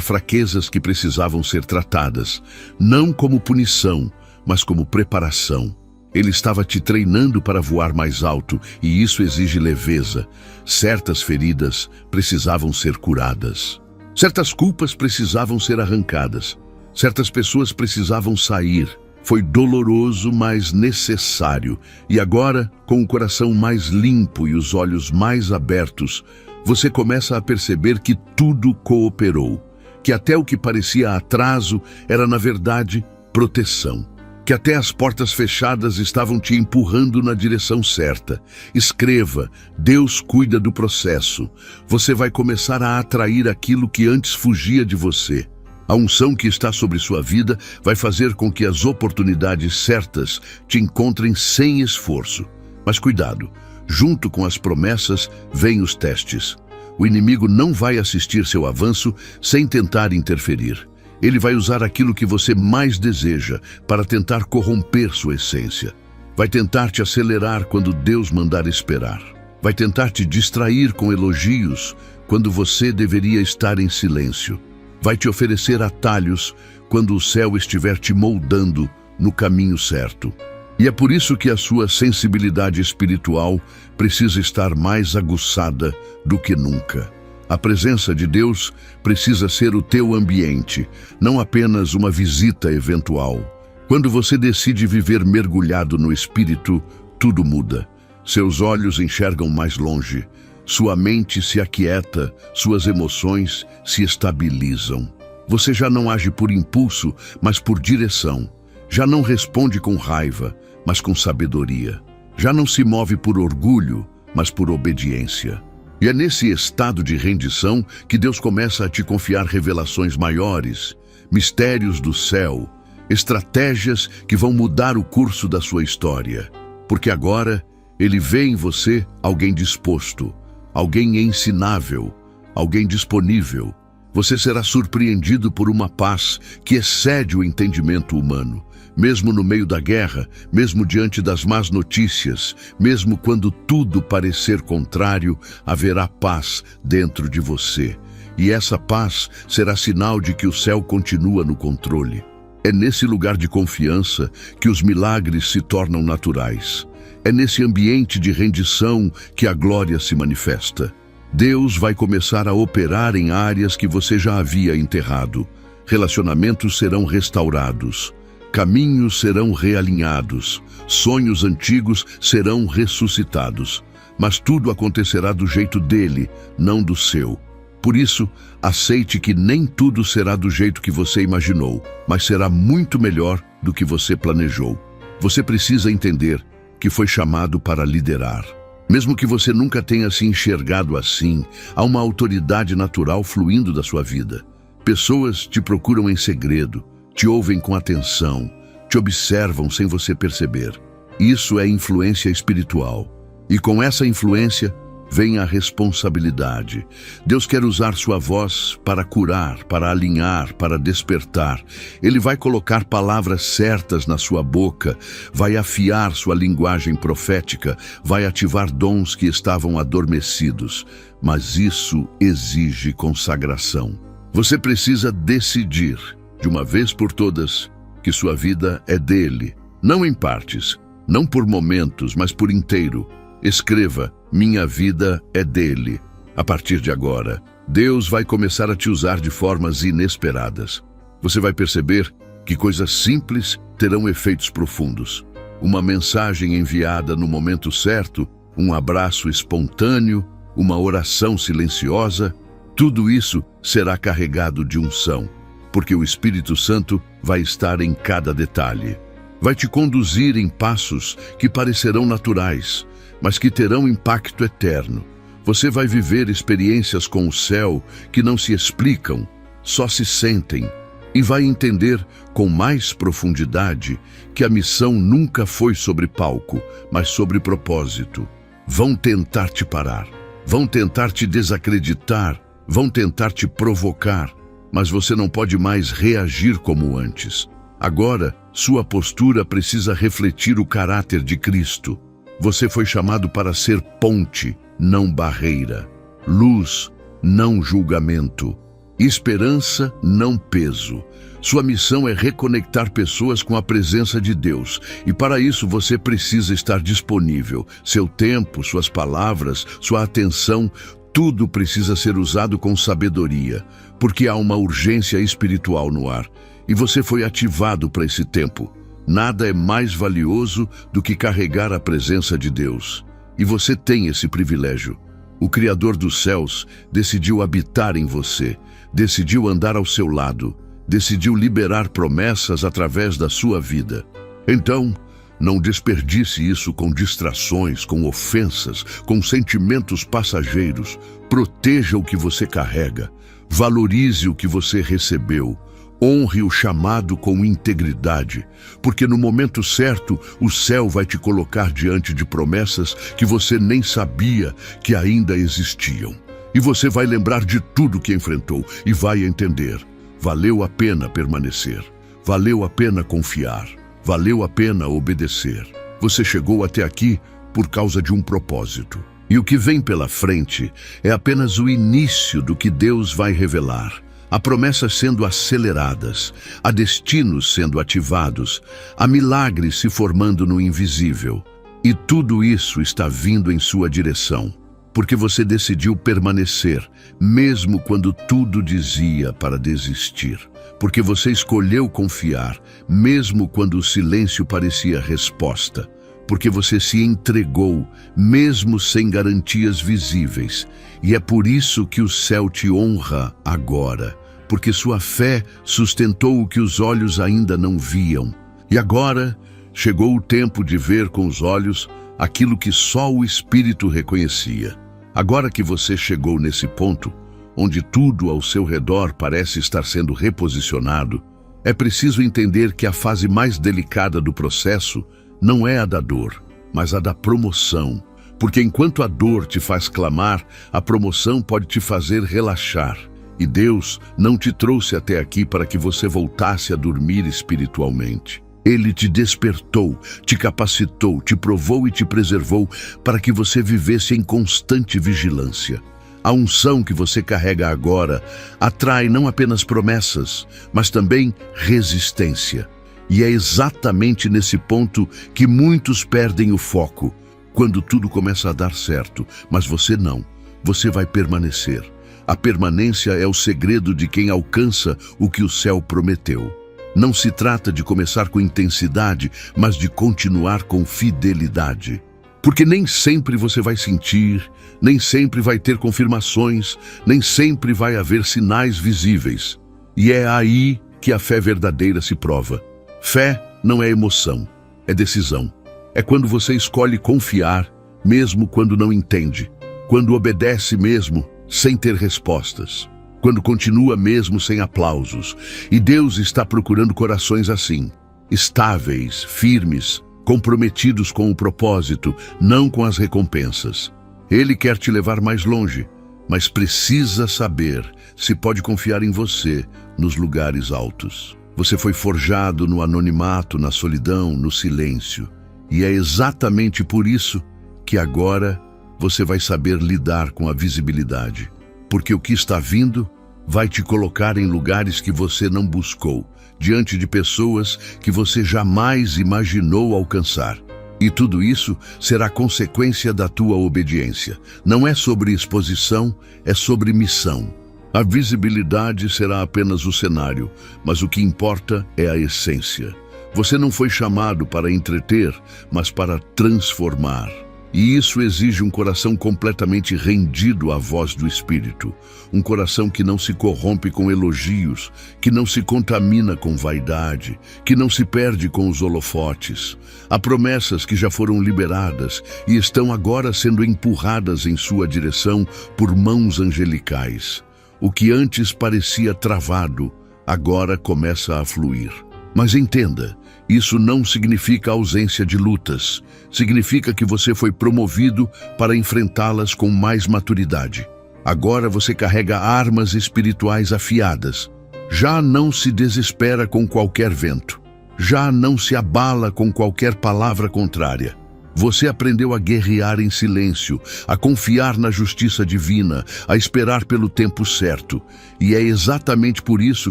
fraquezas que precisavam ser tratadas, não como punição, mas como preparação. Ele estava te treinando para voar mais alto, e isso exige leveza. Certas feridas precisavam ser curadas. Certas culpas precisavam ser arrancadas. Certas pessoas precisavam sair. Foi doloroso, mas necessário. E agora, com o coração mais limpo e os olhos mais abertos, você começa a perceber que tudo cooperou. Que até o que parecia atraso era, na verdade, proteção. Que até as portas fechadas estavam te empurrando na direção certa. Escreva, Deus cuida do processo. Você vai começar a atrair aquilo que antes fugia de você. A unção que está sobre sua vida vai fazer com que as oportunidades certas te encontrem sem esforço. Mas cuidado, junto com as promessas vêm os testes. O inimigo não vai assistir seu avanço sem tentar interferir. Ele vai usar aquilo que você mais deseja para tentar corromper sua essência. Vai tentar te acelerar quando Deus mandar esperar. Vai tentar te distrair com elogios quando você deveria estar em silêncio. Vai te oferecer atalhos quando o céu estiver te moldando no caminho certo. E é por isso que a sua sensibilidade espiritual precisa estar mais aguçada do que nunca. A presença de Deus precisa ser o teu ambiente, não apenas uma visita eventual. Quando você decide viver mergulhado no Espírito, tudo muda. Seus olhos enxergam mais longe. Sua mente se aquieta, suas emoções se estabilizam. Você já não age por impulso, mas por direção. Já não responde com raiva, mas com sabedoria. Já não se move por orgulho, mas por obediência. E é nesse estado de rendição que Deus começa a te confiar revelações maiores, mistérios do céu, estratégias que vão mudar o curso da sua história. Porque agora Ele vê em você alguém disposto, alguém ensinável, alguém disponível. Você será surpreendido por uma paz que excede o entendimento humano. Mesmo no meio da guerra, mesmo diante das más notícias, mesmo quando tudo parecer contrário, haverá paz dentro de você. E essa paz será sinal de que o céu continua no controle. É nesse lugar de confiança que os milagres se tornam naturais. É nesse ambiente de rendição que a glória se manifesta. Deus vai começar a operar em áreas que você já havia enterrado. Relacionamentos serão restaurados. Caminhos serão realinhados. Sonhos antigos serão ressuscitados. Mas tudo acontecerá do jeito dele, não do seu. Por isso, aceite que nem tudo será do jeito que você imaginou, mas será muito melhor do que você planejou. Você precisa entender que foi chamado para liderar. Mesmo que você nunca tenha se enxergado assim, há uma autoridade natural fluindo da sua vida. Pessoas te procuram em segredo, te ouvem com atenção, te observam sem você perceber. Isso é influência espiritual. E com essa influência vem a responsabilidade. Deus quer usar sua voz para curar, para alinhar, para despertar. Ele vai colocar palavras certas na sua boca, vai afiar sua linguagem profética, vai ativar dons que estavam adormecidos. Mas isso exige consagração. Você precisa decidir, de uma vez por todas, que sua vida é dele. Não em partes, não por momentos, mas por inteiro. Escreva, minha vida é dele. A partir de agora, Deus vai começar a te usar de formas inesperadas. Você vai perceber que coisas simples terão efeitos profundos. Uma mensagem enviada no momento certo, um abraço espontâneo, uma oração silenciosa, tudo isso será carregado de unção, porque o Espírito Santo vai estar em cada detalhe. Vai te conduzir em passos que parecerão naturais, mas que terão impacto eterno. Você vai viver experiências com o céu que não se explicam, só se sentem, e vai entender com mais profundidade que a missão nunca foi sobre palco, mas sobre propósito. Vão tentar te parar, vão tentar te desacreditar, vão tentar te provocar, mas você não pode mais reagir como antes. Agora, sua postura precisa refletir o caráter de Cristo. Você foi chamado para ser ponte, não barreira. Luz, não julgamento. Esperança, não peso. Sua missão é reconectar pessoas com a presença de Deus. E para isso você precisa estar disponível. Seu tempo, suas palavras, sua atenção, tudo precisa ser usado com sabedoria, porque há uma urgência espiritual no ar. E você foi ativado para esse tempo. Nada é mais valioso do que carregar a presença de Deus. E você tem esse privilégio. O Criador dos céus decidiu habitar em você, decidiu andar ao seu lado, decidiu liberar promessas através da sua vida. Então, não desperdice isso com distrações, com ofensas, com sentimentos passageiros. Proteja o que você carrega. Valorize o que você recebeu. Honre o chamado com integridade, porque no momento certo o céu vai te colocar diante de promessas que você nem sabia que ainda existiam. E você vai lembrar de tudo que enfrentou e vai entender. Valeu a pena permanecer. Valeu a pena confiar. Valeu a pena obedecer. Você chegou até aqui por causa de um propósito. E o que vem pela frente é apenas o início do que Deus vai revelar. Há promessas sendo aceleradas, há destinos sendo ativados, há milagres se formando no invisível. E tudo isso está vindo em sua direção, porque você decidiu permanecer, mesmo quando tudo dizia para desistir. Porque você escolheu confiar, mesmo quando o silêncio parecia resposta. Porque você se entregou, mesmo sem garantias visíveis. E é por isso que o céu te honra agora. Porque sua fé sustentou o que os olhos ainda não viam. E agora chegou o tempo de ver com os olhos aquilo que só o Espírito reconhecia. Agora que você chegou nesse ponto, onde tudo ao seu redor parece estar sendo reposicionado, é preciso entender que a fase mais delicada do processo não é a da dor, mas a da promoção. Porque enquanto a dor te faz clamar, a promoção pode te fazer relaxar. E Deus não te trouxe até aqui para que você voltasse a dormir espiritualmente. Ele te despertou, te capacitou, te provou e te preservou para que você vivesse em constante vigilância. A unção que você carrega agora atrai não apenas promessas, mas também resistência. E é exatamente nesse ponto que muitos perdem o foco, quando tudo começa a dar certo, mas você não. Você vai permanecer. A permanência é o segredo de quem alcança o que o céu prometeu. Não se trata de começar com intensidade, mas de continuar com fidelidade. Porque nem sempre você vai sentir, nem sempre vai ter confirmações, nem sempre vai haver sinais visíveis. E é aí que a fé verdadeira se prova. Fé não é emoção, é decisão. É quando você escolhe confiar, mesmo quando não entende. Quando obedece mesmo, sem ter respostas. Quando continua mesmo sem aplausos. E Deus está procurando corações assim, estáveis, firmes, comprometidos com o propósito, não com as recompensas. Ele quer te levar mais longe, mas precisa saber se pode confiar em você nos lugares altos. Você foi forjado no anonimato, na solidão, no silêncio. E é exatamente por isso que agora você vai saber lidar com a visibilidade. Porque o que está vindo vai te colocar em lugares que você não buscou, diante de pessoas que você jamais imaginou alcançar. E tudo isso será consequência da tua obediência. Não é sobre exposição, é sobre missão. A visibilidade será apenas o cenário, mas o que importa é a essência. Você não foi chamado para entreter, mas para transformar. E isso exige um coração completamente rendido à voz do Espírito. Um coração que não se corrompe com elogios, que não se contamina com vaidade, que não se perde com os holofotes. Há promessas que já foram liberadas e estão agora sendo empurradas em sua direção por mãos angelicais. O que antes parecia travado, agora começa a fluir. Mas entenda, isso não significa ausência de lutas. Significa que você foi promovido para enfrentá-las com mais maturidade. Agora você carrega armas espirituais afiadas. Já não se desespera com qualquer vento. Já não se abala com qualquer palavra contrária. Você aprendeu a guerrear em silêncio, a confiar na justiça divina, a esperar pelo tempo certo. E é exatamente por isso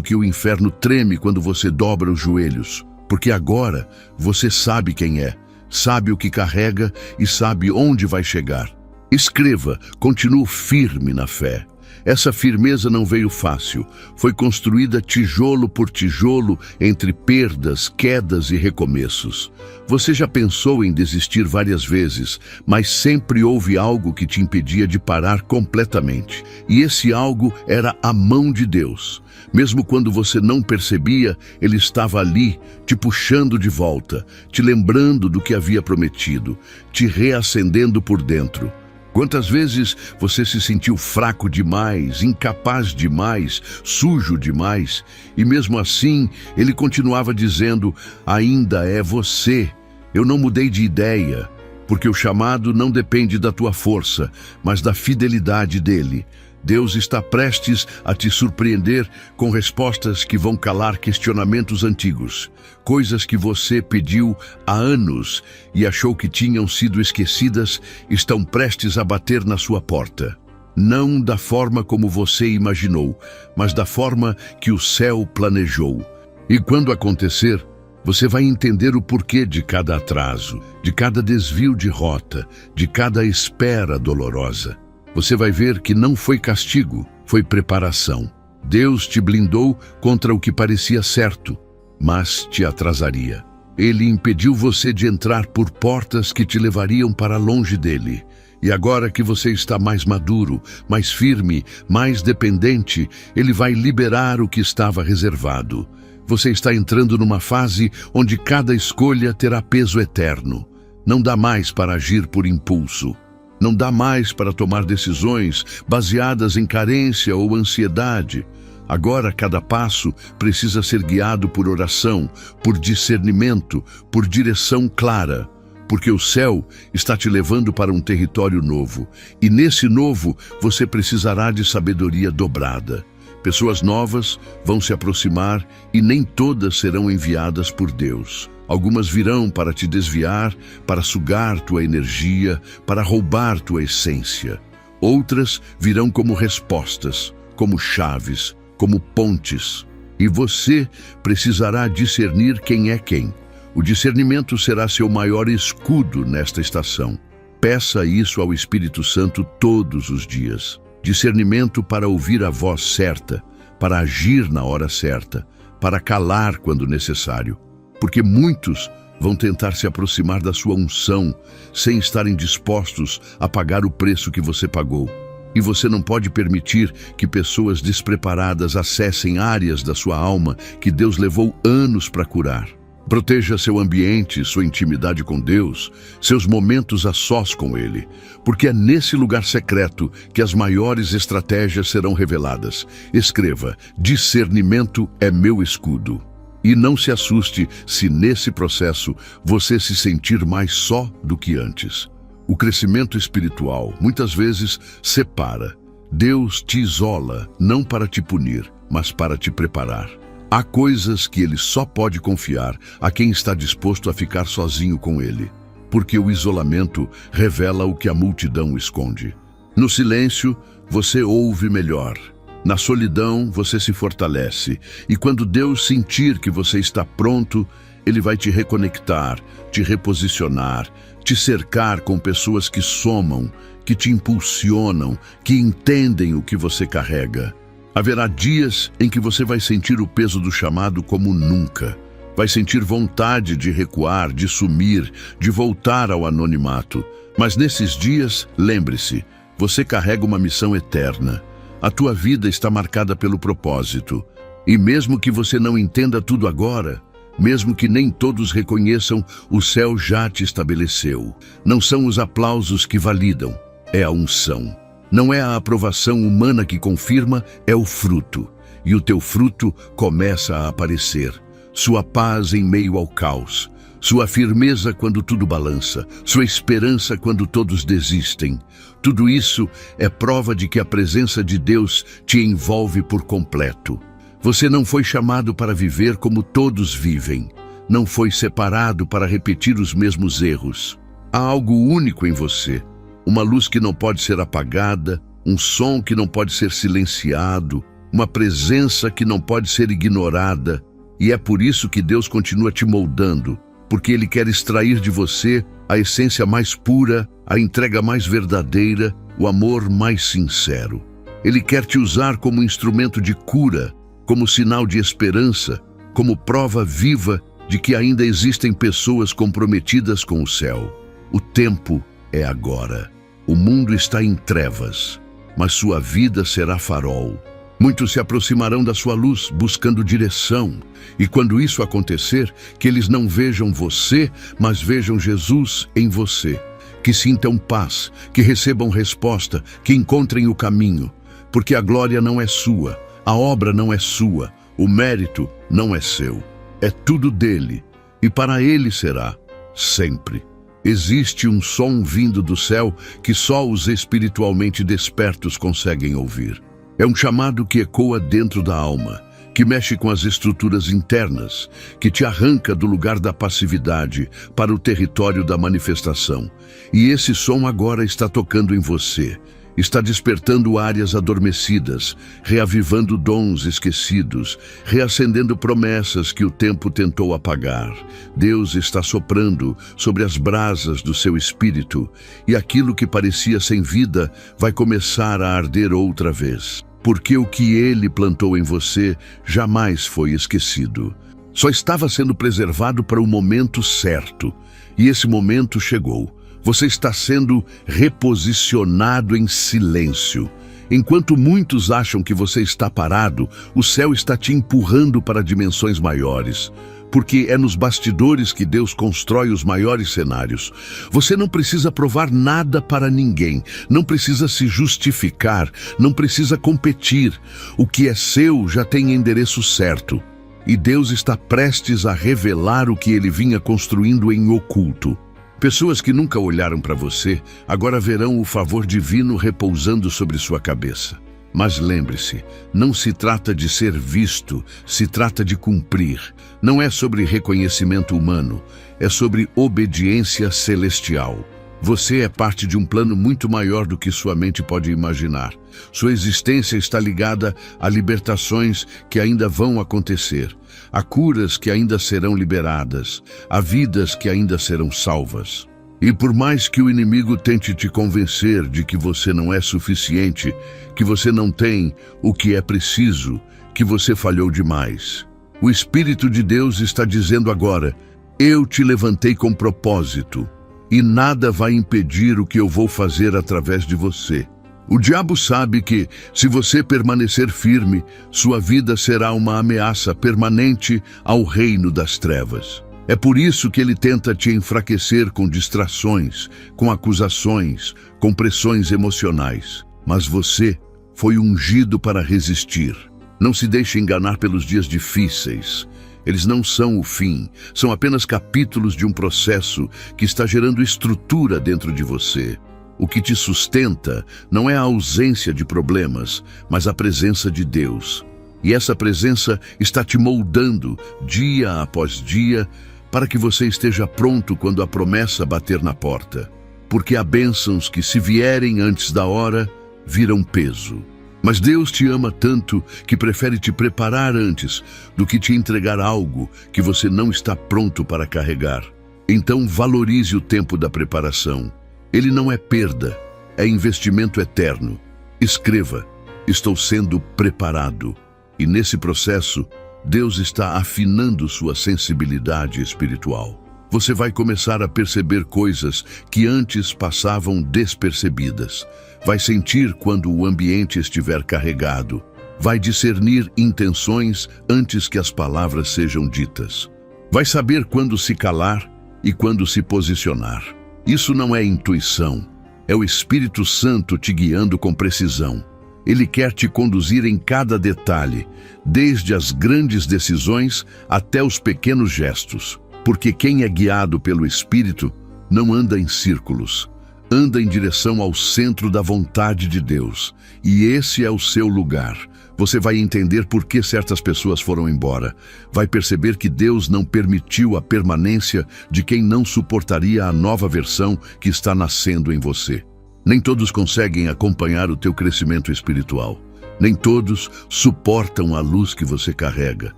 que o inferno treme quando você dobra os joelhos. Porque agora você sabe quem é, sabe o que carrega e sabe onde vai chegar. Escreva, continue firme na fé. Essa firmeza não veio fácil, foi construída tijolo por tijolo entre perdas, quedas e recomeços. Você já pensou em desistir várias vezes, mas sempre houve algo que te impedia de parar completamente. E esse algo era a mão de Deus. Mesmo quando você não percebia, Ele estava ali, te puxando de volta, te lembrando do que havia prometido, te reacendendo por dentro. Quantas vezes você se sentiu fraco demais, incapaz demais, sujo demais, e mesmo assim Ele continuava dizendo: ainda é você, eu não mudei de ideia, porque o chamado não depende da tua força, mas da fidelidade dEle. Deus está prestes a te surpreender com respostas que vão calar questionamentos antigos, coisas que você pediu há anos e achou que tinham sido esquecidas, estão prestes a bater na sua porta. Não da forma como você imaginou, mas da forma que o céu planejou. E quando acontecer, você vai entender o porquê de cada atraso, de cada desvio de rota, de cada espera dolorosa. Você vai ver que não foi castigo, foi preparação. Deus te blindou contra o que parecia certo, mas te atrasaria. Ele impediu você de entrar por portas que te levariam para longe dele. E agora que você está mais maduro, mais firme, mais dependente, Ele vai liberar o que estava reservado. Você está entrando numa fase onde cada escolha terá peso eterno. Não dá mais para agir por impulso. Não dá mais para tomar decisões baseadas em carência ou ansiedade. Agora, cada passo precisa ser guiado por oração, por discernimento, por direção clara. Porque o céu está te levando para um território novo. E nesse novo, você precisará de sabedoria dobrada. Pessoas novas vão se aproximar e nem todas serão enviadas por Deus. Algumas virão para te desviar, para sugar tua energia, para roubar tua essência. Outras virão como respostas, como chaves, como pontes. E você precisará discernir quem é quem. O discernimento será seu maior escudo nesta estação. Peça isso ao Espírito Santo todos os dias. Discernimento para ouvir a voz certa, para agir na hora certa, para calar quando necessário. Porque muitos vão tentar se aproximar da sua unção sem estarem dispostos a pagar o preço que você pagou. E você não pode permitir que pessoas despreparadas acessem áreas da sua alma que Deus levou anos para curar. Proteja seu ambiente, sua intimidade com Deus, seus momentos a sós com Ele, porque é nesse lugar secreto que as maiores estratégias serão reveladas. Escreva: discernimento é meu escudo. E não se assuste se nesse processo você se sentir mais só do que antes. O crescimento espiritual muitas vezes separa. Deus te isola, não para te punir, mas para te preparar. Há coisas que Ele só pode confiar a quem está disposto a ficar sozinho com Ele, porque o isolamento revela o que a multidão esconde. No silêncio, você ouve melhor. Na solidão, você se fortalece, e quando Deus sentir que você está pronto, Ele vai te reconectar, te reposicionar, te cercar com pessoas que somam, que te impulsionam, que entendem o que você carrega. Haverá dias em que você vai sentir o peso do chamado como nunca. Vai sentir vontade de recuar, de sumir, de voltar ao anonimato. Mas nesses dias, lembre-se, você carrega uma missão eterna. A tua vida está marcada pelo propósito. E mesmo que você não entenda tudo agora, mesmo que nem todos reconheçam, o céu já te estabeleceu. Não são os aplausos que validam, é a unção. Não é a aprovação humana que confirma, é o fruto. E o teu fruto começa a aparecer. Sua paz em meio ao caos. Sua firmeza quando tudo balança. Sua esperança quando todos desistem. Tudo isso é prova de que a presença de Deus te envolve por completo. Você não foi chamado para viver como todos vivem. Não foi separado para repetir os mesmos erros. Há algo único em você. Uma luz que não pode ser apagada, um som que não pode ser silenciado, uma presença que não pode ser ignorada. E é por isso que Deus continua te moldando, porque Ele quer extrair de você a essência mais pura, a entrega mais verdadeira, o amor mais sincero. Ele quer te usar como instrumento de cura, como sinal de esperança, como prova viva de que ainda existem pessoas comprometidas com o céu. O tempo é agora. O mundo está em trevas, mas sua vida será farol. Muitos se aproximarão da sua luz, buscando direção. E quando isso acontecer, que eles não vejam você, mas vejam Jesus em você. Que sintam paz, que recebam resposta, que encontrem o caminho. Porque a glória não é sua. A obra não é sua, o mérito não é seu. É tudo dele, e para ele será, sempre. Existe um som vindo do céu que só os espiritualmente despertos conseguem ouvir. É um chamado que ecoa dentro da alma, que mexe com as estruturas internas, que te arranca do lugar da passividade para o território da manifestação. E esse som agora está tocando em você. Está despertando áreas adormecidas, reavivando dons esquecidos, reacendendo promessas que o tempo tentou apagar. Deus está soprando sobre as brasas do seu espírito, e aquilo que parecia sem vida vai começar a arder outra vez. Porque o que Ele plantou em você jamais foi esquecido. Só estava sendo preservado para o momento certo, e esse momento chegou. Você está sendo reposicionado em silêncio. Enquanto muitos acham que você está parado, o céu está te empurrando para dimensões maiores. Porque é nos bastidores que Deus constrói os maiores cenários. Você não precisa provar nada para ninguém, não precisa se justificar, não precisa competir. O que é seu já tem endereço certo. E Deus está prestes a revelar o que Ele vinha construindo em oculto. Pessoas que nunca olharam para você, agora verão o favor divino repousando sobre sua cabeça. Mas lembre-se, não se trata de ser visto, se trata de cumprir. Não é sobre reconhecimento humano, é sobre obediência celestial. Você é parte de um plano muito maior do que sua mente pode imaginar. Sua existência está ligada a libertações que ainda vão acontecer, a curas que ainda serão liberadas, a vidas que ainda serão salvas. E por mais que o inimigo tente te convencer de que você não é suficiente, que você não tem o que é preciso, que você falhou demais, o Espírito de Deus está dizendo agora: eu te levantei com propósito, e nada vai impedir o que eu vou fazer através de você. O diabo sabe que, se você permanecer firme, sua vida será uma ameaça permanente ao reino das trevas. É por isso que ele tenta te enfraquecer com distrações, com acusações, com pressões emocionais. Mas você foi ungido para resistir. Não se deixe enganar pelos dias difíceis. Eles não são o fim, são apenas capítulos de um processo que está gerando estrutura dentro de você. O que te sustenta não é a ausência de problemas, mas a presença de Deus. E essa presença está te moldando dia após dia para que você esteja pronto quando a promessa bater na porta. Porque há bênçãos que, se vierem antes da hora, viram peso. Mas Deus te ama tanto que prefere te preparar antes do que te entregar algo que você não está pronto para carregar. Então valorize o tempo da preparação. Ele não é perda, é investimento eterno. Escreva: estou sendo preparado. E nesse processo, Deus está afinando sua sensibilidade espiritual. Você vai começar a perceber coisas que antes passavam despercebidas. Vai sentir quando o ambiente estiver carregado. Vai discernir intenções antes que as palavras sejam ditas. Vai saber quando se calar e quando se posicionar. Isso não é intuição, é o Espírito Santo te guiando com precisão. Ele quer te conduzir em cada detalhe, desde as grandes decisões até os pequenos gestos. Porque quem é guiado pelo Espírito não anda em círculos, anda em direção ao centro da vontade de Deus. E esse é o seu lugar. Você vai entender por que certas pessoas foram embora. Vai perceber que Deus não permitiu a permanência de quem não suportaria a nova versão que está nascendo em você. Nem todos conseguem acompanhar o teu crescimento espiritual. Nem todos suportam a luz que você carrega.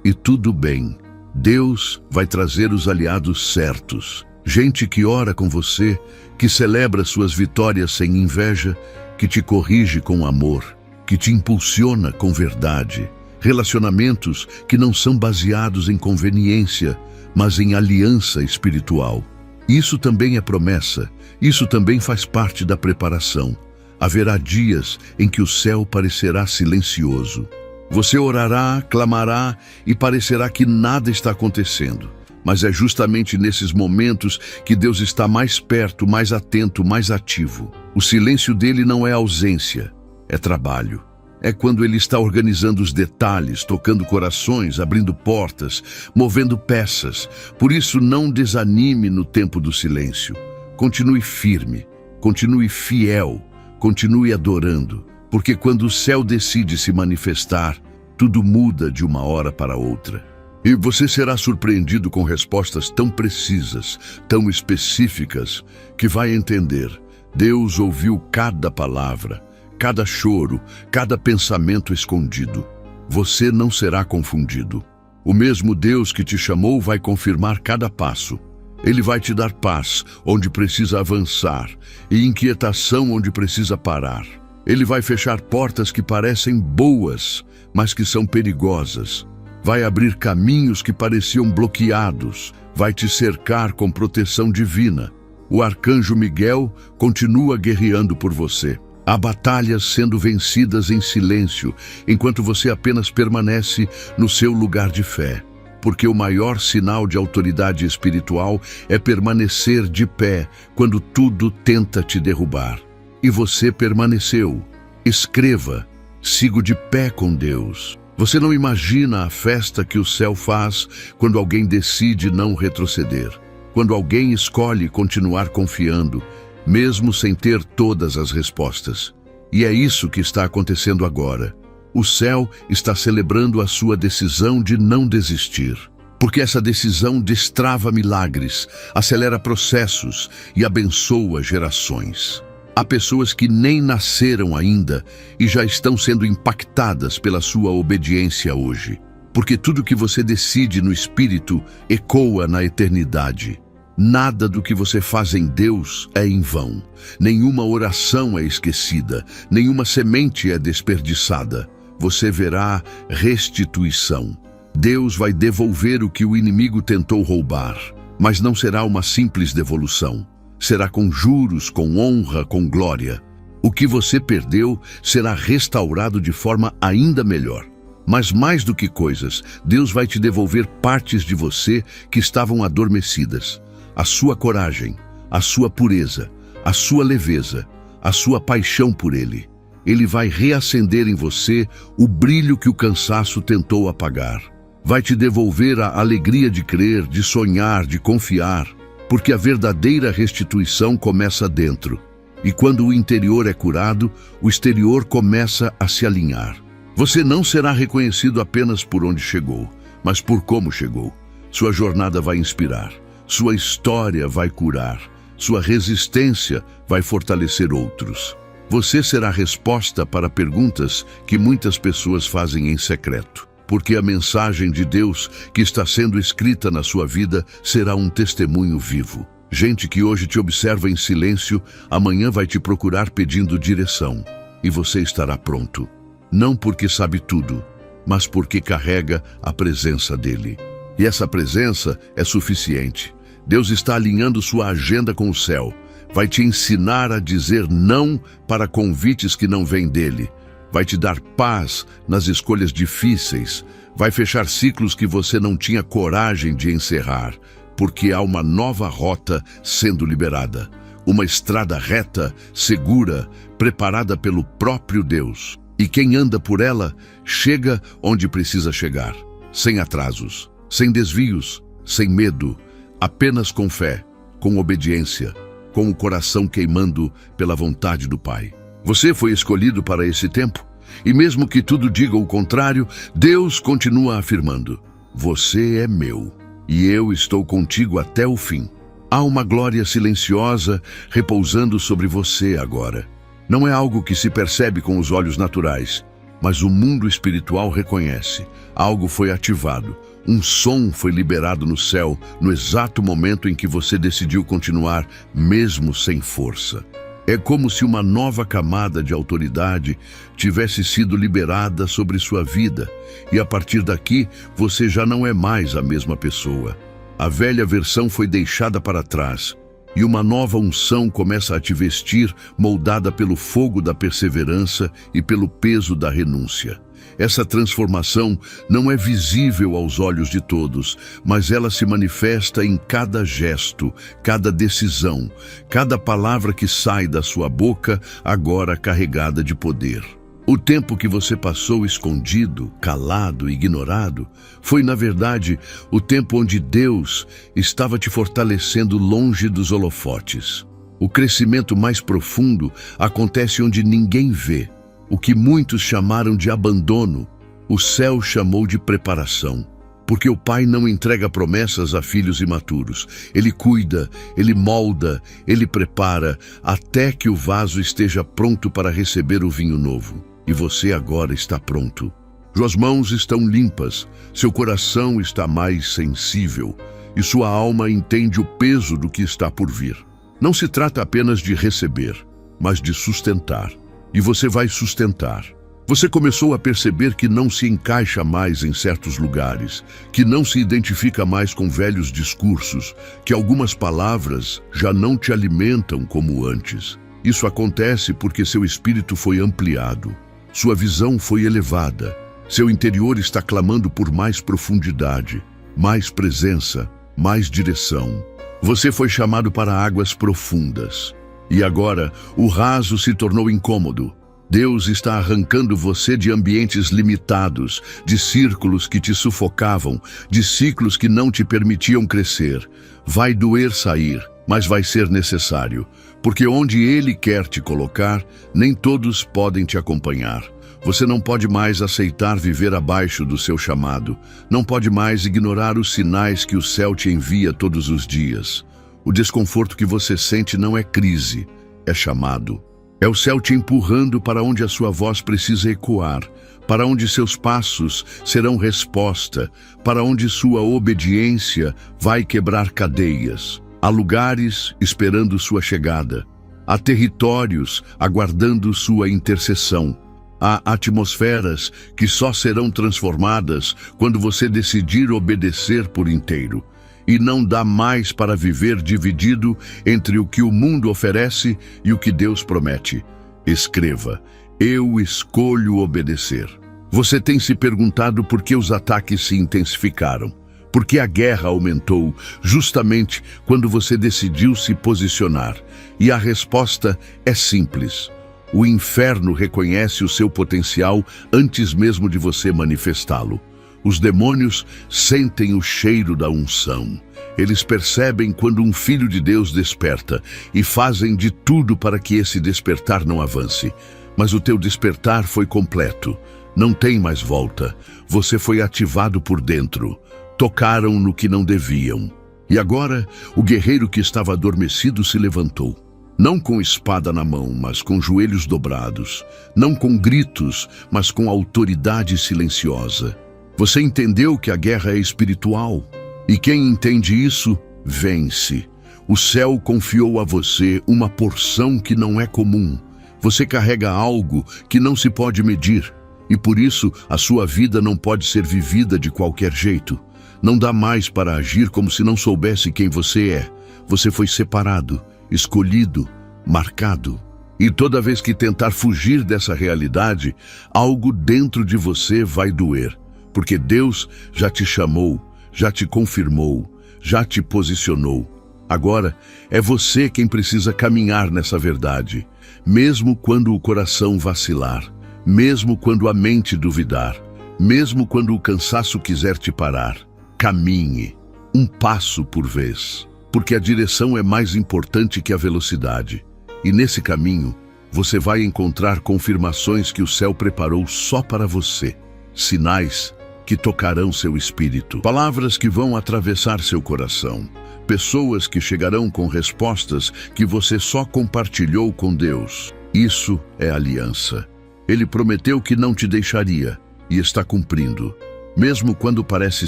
E tudo bem. Deus vai trazer os aliados certos. Gente que ora com você, que celebra suas vitórias sem inveja, que te corrige com amor, que te impulsiona com verdade. Relacionamentos que não são baseados em conveniência, mas em aliança espiritual. Isso também é promessa, isso também faz parte da preparação. Haverá dias em que o céu parecerá silencioso. Você orará, clamará e parecerá que nada está acontecendo. Mas é justamente nesses momentos que Deus está mais perto, mais atento, mais ativo. O silêncio dele não é ausência, é trabalho. É quando ele está organizando os detalhes, tocando corações, abrindo portas, movendo peças. Por isso, não desanime no tempo do silêncio. Continue firme, continue fiel, continue adorando. Porque quando o céu decide se manifestar, tudo muda de uma hora para outra. E você será surpreendido com respostas tão precisas, tão específicas, que vai entender. Deus ouviu cada palavra, cada choro, cada pensamento escondido. Você não será confundido. O mesmo Deus que te chamou vai confirmar cada passo. Ele vai te dar paz onde precisa avançar e inquietação onde precisa parar. Ele vai fechar portas que parecem boas, mas que são perigosas. Vai abrir caminhos que pareciam bloqueados. Vai te cercar com proteção divina. O arcanjo Miguel continua guerreando por você. Há batalhas sendo vencidas em silêncio, enquanto você apenas permanece no seu lugar de fé. Porque o maior sinal de autoridade espiritual é permanecer de pé quando tudo tenta te derrubar. E você permaneceu. Escreva, sigo de pé com Deus. Você não imagina a festa que o céu faz quando alguém decide não retroceder. Quando alguém escolhe continuar confiando, mesmo sem ter todas as respostas. E é isso que está acontecendo agora. O céu está celebrando a sua decisão de não desistir. Porque essa decisão destrava milagres, acelera processos e abençoa gerações. Há pessoas que nem nasceram ainda e já estão sendo impactadas pela sua obediência hoje. Porque tudo que você decide no Espírito ecoa na eternidade. Nada do que você faz em Deus é em vão. Nenhuma oração é esquecida, nenhuma semente é desperdiçada. Você verá restituição. Deus vai devolver o que o inimigo tentou roubar, mas não será uma simples devolução. Será com juros, com honra, com glória. O que você perdeu será restaurado de forma ainda melhor. Mas mais do que coisas, Deus vai te devolver partes de você que estavam adormecidas. A sua coragem, a sua pureza, a sua leveza, a sua paixão por Ele. Ele vai reacender em você o brilho que o cansaço tentou apagar. Vai te devolver a alegria de crer, de sonhar, de confiar. Porque a verdadeira restituição começa dentro. E quando o interior é curado, o exterior começa a se alinhar. Você não será reconhecido apenas por onde chegou, mas por como chegou. Sua jornada vai inspirar, sua história vai curar, sua resistência vai fortalecer outros. Você será resposta para perguntas que muitas pessoas fazem em secreto. Porque a mensagem de Deus que está sendo escrita na sua vida será um testemunho vivo. Gente que hoje te observa em silêncio, amanhã vai te procurar pedindo direção. E você estará pronto. Não porque sabe tudo, mas porque carrega a presença dele. E essa presença é suficiente. Deus está alinhando sua agenda com o céu. Vai te ensinar a dizer não para convites que não vêm dele. Vai te dar paz nas escolhas difíceis. Vai fechar ciclos que você não tinha coragem de encerrar, porque há uma nova rota sendo liberada. Uma estrada reta, segura, preparada pelo próprio Deus. E quem anda por ela, chega onde precisa chegar. Sem atrasos, sem desvios, sem medo, apenas com fé, com obediência, com o coração queimando pela vontade do Pai. Você foi escolhido para esse tempo, e mesmo que tudo diga o contrário, Deus continua afirmando: você é meu, e eu estou contigo até o fim. Há uma glória silenciosa repousando sobre você agora. Não é algo que se percebe com os olhos naturais, mas o mundo espiritual reconhece. Algo foi ativado, um som foi liberado no céu no exato momento em que você decidiu continuar, mesmo sem força. É como se uma nova camada de autoridade tivesse sido liberada sobre sua vida, e a partir daqui você já não é mais a mesma pessoa. A velha versão foi deixada para trás, e uma nova unção começa a te vestir, moldada pelo fogo da perseverança e pelo peso da renúncia. Essa transformação não é visível aos olhos de todos, mas ela se manifesta em cada gesto, cada decisão, cada palavra que sai da sua boca, agora carregada de poder. O tempo que você passou escondido, calado, ignorado, foi, na verdade, o tempo onde Deus estava te fortalecendo longe dos holofotes. O crescimento mais profundo acontece onde ninguém vê. O que muitos chamaram de abandono, o céu chamou de preparação. Porque o Pai não entrega promessas a filhos imaturos. Ele cuida, ele molda, ele prepara, até que o vaso esteja pronto para receber o vinho novo. E você agora está pronto. Suas mãos estão limpas, seu coração está mais sensível, e sua alma entende o peso do que está por vir. Não se trata apenas de receber, mas de sustentar. E você vai sustentar. Você começou a perceber que não se encaixa mais em certos lugares, que não se identifica mais com velhos discursos, que algumas palavras já não te alimentam como antes. Isso acontece porque seu espírito foi ampliado. Sua visão foi elevada. Seu interior está clamando por mais profundidade, mais presença, mais direção. Você foi chamado para águas profundas. E agora, o raso se tornou incômodo. Deus está arrancando você de ambientes limitados, de círculos que te sufocavam, de ciclos que não te permitiam crescer. Vai doer sair, mas vai ser necessário. Porque onde Ele quer te colocar, nem todos podem te acompanhar. Você não pode mais aceitar viver abaixo do seu chamado. Não pode mais ignorar os sinais que o céu te envia todos os dias. O desconforto que você sente não é crise, é chamado. É o céu te empurrando para onde a sua voz precisa ecoar, para onde seus passos serão resposta, para onde sua obediência vai quebrar cadeias. Há lugares esperando sua chegada. Há territórios aguardando sua intercessão. Há atmosferas que só serão transformadas quando você decidir obedecer por inteiro. E não dá mais para viver dividido entre o que o mundo oferece e o que Deus promete. Escreva: eu escolho obedecer. Você tem se perguntado por que os ataques se intensificaram? Por que a guerra aumentou justamente quando você decidiu se posicionar? E a resposta é simples. O inferno reconhece o seu potencial antes mesmo de você manifestá-lo. Os demônios sentem o cheiro da unção. Eles percebem quando um filho de Deus desperta e fazem de tudo para que esse despertar não avance. Mas o teu despertar foi completo. Não tem mais volta. Você foi ativado por dentro. Tocaram no que não deviam. E agora, o guerreiro que estava adormecido se levantou. Não com espada na mão, mas com joelhos dobrados. Não com gritos, mas com autoridade silenciosa. Você entendeu que a guerra é espiritual. E quem entende isso, vence. O céu confiou a você uma porção que não é comum. Você carrega algo que não se pode medir. E por isso, a sua vida não pode ser vivida de qualquer jeito. Não dá mais para agir como se não soubesse quem você é. Você foi separado, escolhido, marcado. E toda vez que tentar fugir dessa realidade, algo dentro de você vai doer. Porque Deus já te chamou, já te confirmou, já te posicionou. Agora, é você quem precisa caminhar nessa verdade, mesmo quando o coração vacilar, mesmo quando a mente duvidar, mesmo quando o cansaço quiser te parar. Caminhe, um passo por vez, porque a direção é mais importante que a velocidade. E nesse caminho, você vai encontrar confirmações que o céu preparou só para você, sinais que tocarão seu espírito, palavras que vão atravessar seu coração, pessoas que chegarão com respostas que você só compartilhou com Deus. Isso é aliança. Ele prometeu que não te deixaria e está cumprindo. Mesmo quando parece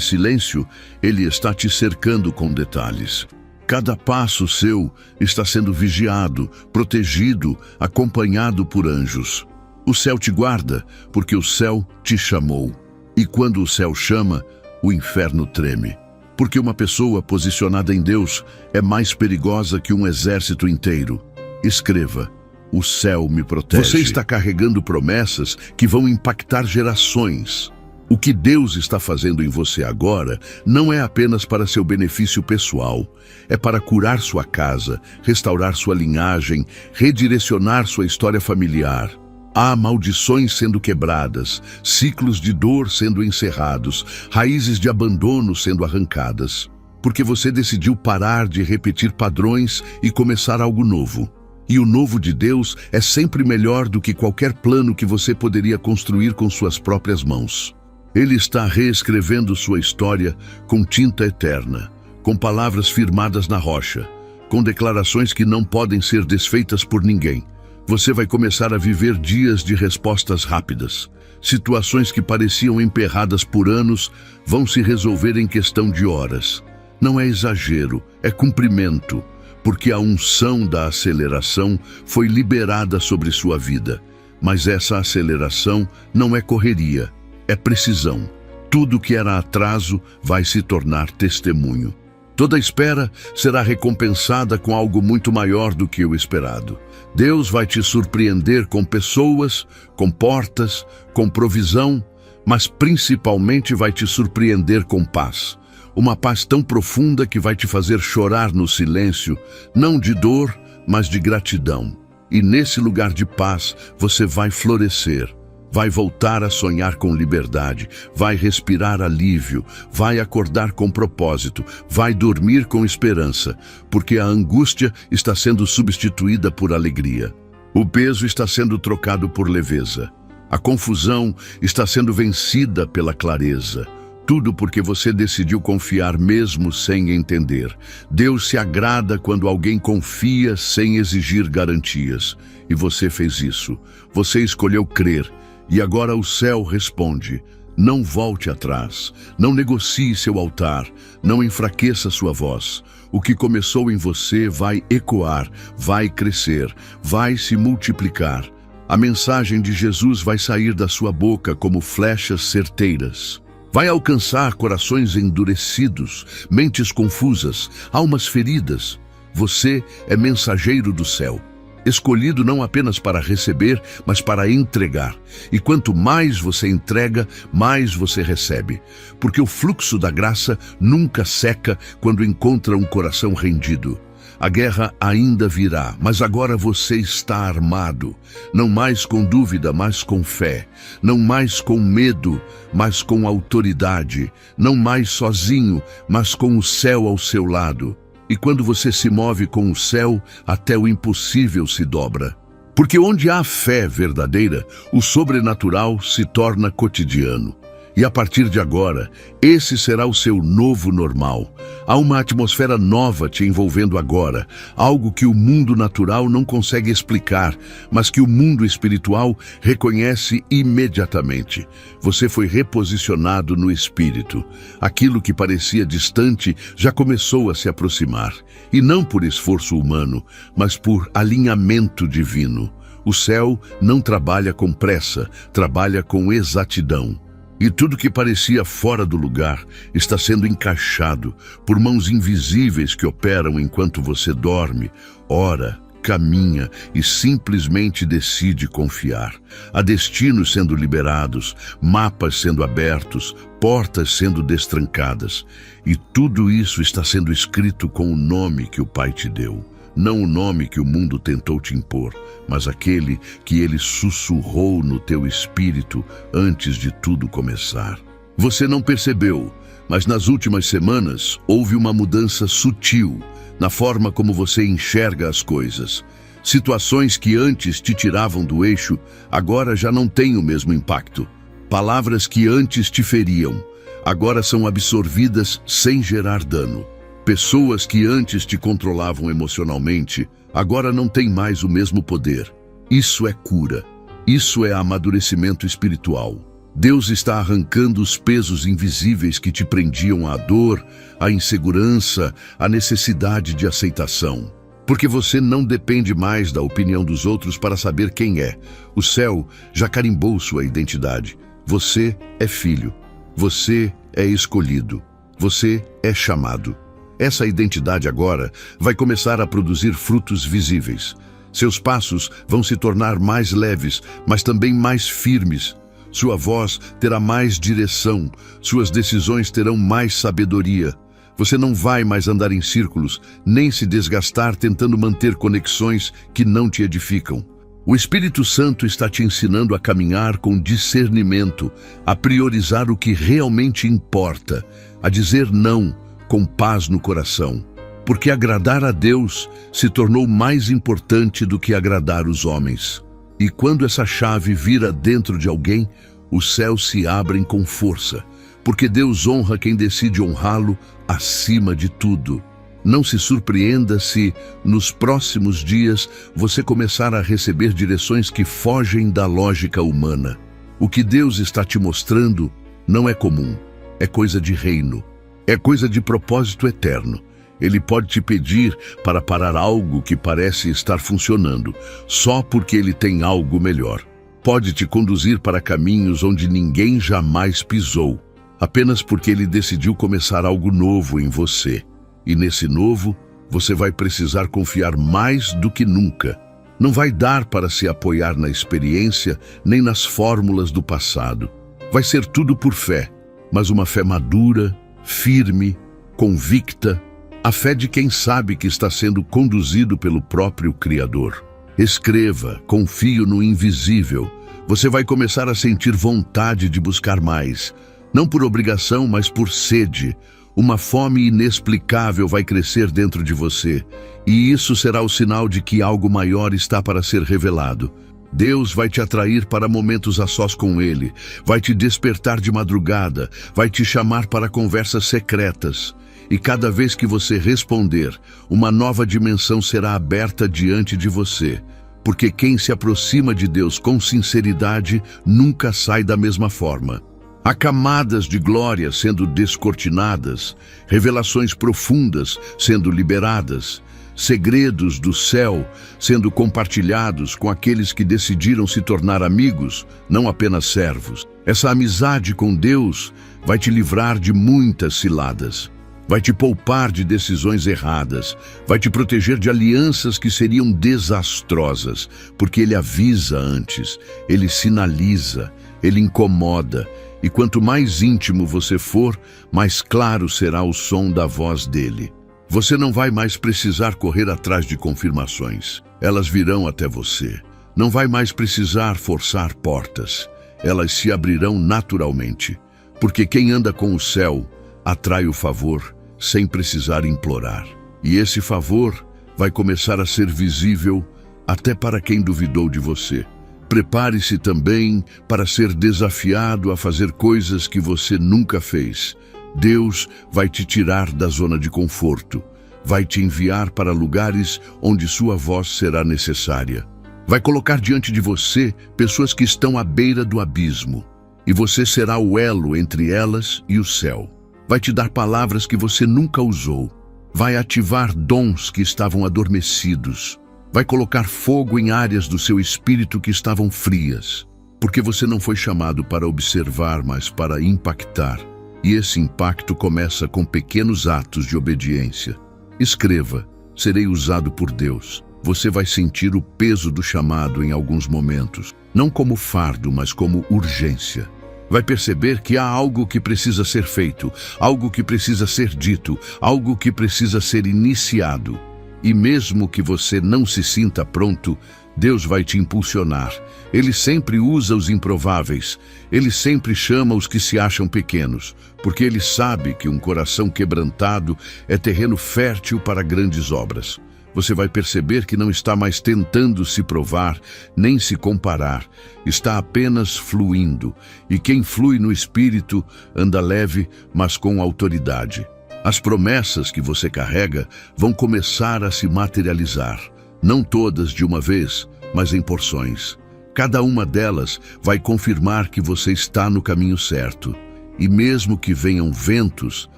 silêncio, Ele está te cercando com detalhes. Cada passo seu está sendo vigiado, protegido, acompanhado por anjos. O céu te guarda, porque o céu te chamou. E quando o céu chama, o inferno treme. Porque uma pessoa posicionada em Deus é mais perigosa que um exército inteiro. Escreva: o céu me protege. Você está carregando promessas que vão impactar gerações. O que Deus está fazendo em você agora não é apenas para seu benefício pessoal. É para curar sua casa, restaurar sua linhagem, redirecionar sua história familiar. Há maldições sendo quebradas, ciclos de dor sendo encerrados, raízes de abandono sendo arrancadas. Porque você decidiu parar de repetir padrões e começar algo novo. E o novo de Deus é sempre melhor do que qualquer plano que você poderia construir com suas próprias mãos. Ele está reescrevendo sua história com tinta eterna, com palavras firmadas na rocha, com declarações que não podem ser desfeitas por ninguém. Você vai começar a viver dias de respostas rápidas. Situações que pareciam emperradas por anos vão se resolver em questão de horas. Não é exagero, é cumprimento, porque a unção da aceleração foi liberada sobre sua vida. Mas essa aceleração não é correria. É precisão. Tudo que era atraso vai se tornar testemunho. Toda espera será recompensada com algo muito maior do que o esperado. Deus vai te surpreender com pessoas, com portas, com provisão, mas principalmente vai te surpreender com paz. Uma paz tão profunda que vai te fazer chorar no silêncio, não de dor, mas de gratidão. E nesse lugar de paz você vai florescer. Vai voltar a sonhar com liberdade, vai respirar alívio, vai acordar com propósito, vai dormir com esperança, porque a angústia está sendo substituída por alegria. O peso está sendo trocado por leveza. A confusão está sendo vencida pela clareza. Tudo porque você decidiu confiar mesmo sem entender. Deus se agrada quando alguém confia sem exigir garantias. E você fez isso. Você escolheu crer. E agora o céu responde: não volte atrás, não negocie seu altar, não enfraqueça sua voz. O que começou em você vai ecoar, vai crescer, vai se multiplicar. A mensagem de Jesus vai sair da sua boca como flechas certeiras. Vai alcançar corações endurecidos, mentes confusas, almas feridas. Você é mensageiro do céu. Escolhido não apenas para receber, mas para entregar. E quanto mais você entrega, mais você recebe. Porque o fluxo da graça nunca seca quando encontra um coração rendido. A guerra ainda virá, mas agora você está armado. Não mais com dúvida, mas com fé. Não mais com medo, mas com autoridade. Não mais sozinho, mas com o céu ao seu lado. E quando você se move com o céu, até o impossível se dobra. Porque onde há fé verdadeira, o sobrenatural se torna cotidiano. E a partir de agora, esse será o seu novo normal. Há uma atmosfera nova te envolvendo agora, algo que o mundo natural não consegue explicar, mas que o mundo espiritual reconhece imediatamente. Você foi reposicionado no espírito. Aquilo que parecia distante já começou a se aproximar. E não por esforço humano, mas por alinhamento divino. O céu não trabalha com pressa, trabalha com exatidão. E tudo que parecia fora do lugar está sendo encaixado por mãos invisíveis que operam enquanto você dorme, ora, caminha e simplesmente decide confiar. Há destinos sendo liberados, mapas sendo abertos, portas sendo destrancadas. E tudo isso está sendo escrito com o nome que o Pai te deu. Não o nome que o mundo tentou te impor, mas aquele que ele sussurrou no teu espírito antes de tudo começar. Você não percebeu, mas nas últimas semanas houve uma mudança sutil na forma como você enxerga as coisas. Situações que antes te tiravam do eixo, agora já não têm o mesmo impacto. Palavras que antes te feriam, agora são absorvidas sem gerar dano. Pessoas que antes te controlavam emocionalmente, agora não têm mais o mesmo poder. Isso é cura. Isso é amadurecimento espiritual. Deus está arrancando os pesos invisíveis que te prendiam à dor, à insegurança, à necessidade de aceitação. Porque você não depende mais da opinião dos outros para saber quem é. O céu já carimbou sua identidade. Você é filho. Você é escolhido. Você é chamado. Essa identidade agora vai começar a produzir frutos visíveis. Seus passos vão se tornar mais leves, mas também mais firmes. Sua voz terá mais direção, suas decisões terão mais sabedoria. Você não vai mais andar em círculos, nem se desgastar tentando manter conexões que não te edificam. O Espírito Santo está te ensinando a caminhar com discernimento, a priorizar o que realmente importa, a dizer não com paz no coração, porque agradar a Deus se tornou mais importante do que agradar os homens. E quando essa chave vira dentro de alguém, os céus se abrem com força, porque Deus honra quem decide honrá-lo acima de tudo. Não se surpreenda se, nos próximos dias, você começar a receber direções que fogem da lógica humana. O que Deus está te mostrando não é comum, é coisa de reino. É coisa de propósito eterno. Ele pode te pedir para parar algo que parece estar funcionando, só porque ele tem algo melhor. Pode te conduzir para caminhos onde ninguém jamais pisou, apenas porque ele decidiu começar algo novo em você. E nesse novo, você vai precisar confiar mais do que nunca. Não vai dar para se apoiar na experiência nem nas fórmulas do passado. Vai ser tudo por fé, mas uma fé madura, firme, convicta, a fé de quem sabe que está sendo conduzido pelo próprio Criador. Escreva, confio no invisível. Você vai começar a sentir vontade de buscar mais, não por obrigação, mas por sede. Uma fome inexplicável vai crescer dentro de você, e isso será o sinal de que algo maior está para ser revelado. Deus vai te atrair para momentos a sós com Ele, vai te despertar de madrugada, vai te chamar para conversas secretas. E cada vez que você responder, uma nova dimensão será aberta diante de você. Porque quem se aproxima de Deus com sinceridade nunca sai da mesma forma. Há camadas de glória sendo descortinadas, revelações profundas sendo liberadas, segredos do céu sendo compartilhados com aqueles que decidiram se tornar amigos, não apenas servos. Essa amizade com Deus vai te livrar de muitas ciladas, vai te poupar de decisões erradas, vai te proteger de alianças que seriam desastrosas, porque Ele avisa antes, Ele sinaliza, Ele incomoda, e quanto mais íntimo você for, mais claro será o som da voz dele. Você não vai mais precisar correr atrás de confirmações. Elas virão até você. Não vai mais precisar forçar portas. Elas se abrirão naturalmente. Porque quem anda com o céu atrai o favor sem precisar implorar. E esse favor vai começar a ser visível até para quem duvidou de você. Prepare-se também para ser desafiado a fazer coisas que você nunca fez. Deus vai te tirar da zona de conforto, vai te enviar para lugares onde sua voz será necessária. Vai colocar diante de você pessoas que estão à beira do abismo, e você será o elo entre elas e o céu. Vai te dar palavras que você nunca usou, vai ativar dons que estavam adormecidos. Vai colocar fogo em áreas do seu espírito que estavam frias, porque você não foi chamado para observar, mas para impactar. E esse impacto começa com pequenos atos de obediência. Escreva: serei usado por Deus. Você vai sentir o peso do chamado em alguns momentos, não como fardo, mas como urgência. Vai perceber que há algo que precisa ser feito, algo que precisa ser dito, algo que precisa ser iniciado. E mesmo que você não se sinta pronto, Deus vai te impulsionar. Ele sempre usa os improváveis. Ele sempre chama os que se acham pequenos, porque Ele sabe que um coração quebrantado é terreno fértil para grandes obras. Você vai perceber que não está mais tentando se provar, nem se comparar. Está apenas fluindo. E quem flui no Espírito anda leve, mas com autoridade. As promessas que você carrega vão começar a se materializar. Não todas de uma vez, mas em porções. Cada uma delas vai confirmar que você está no caminho certo. E mesmo que venham ventos,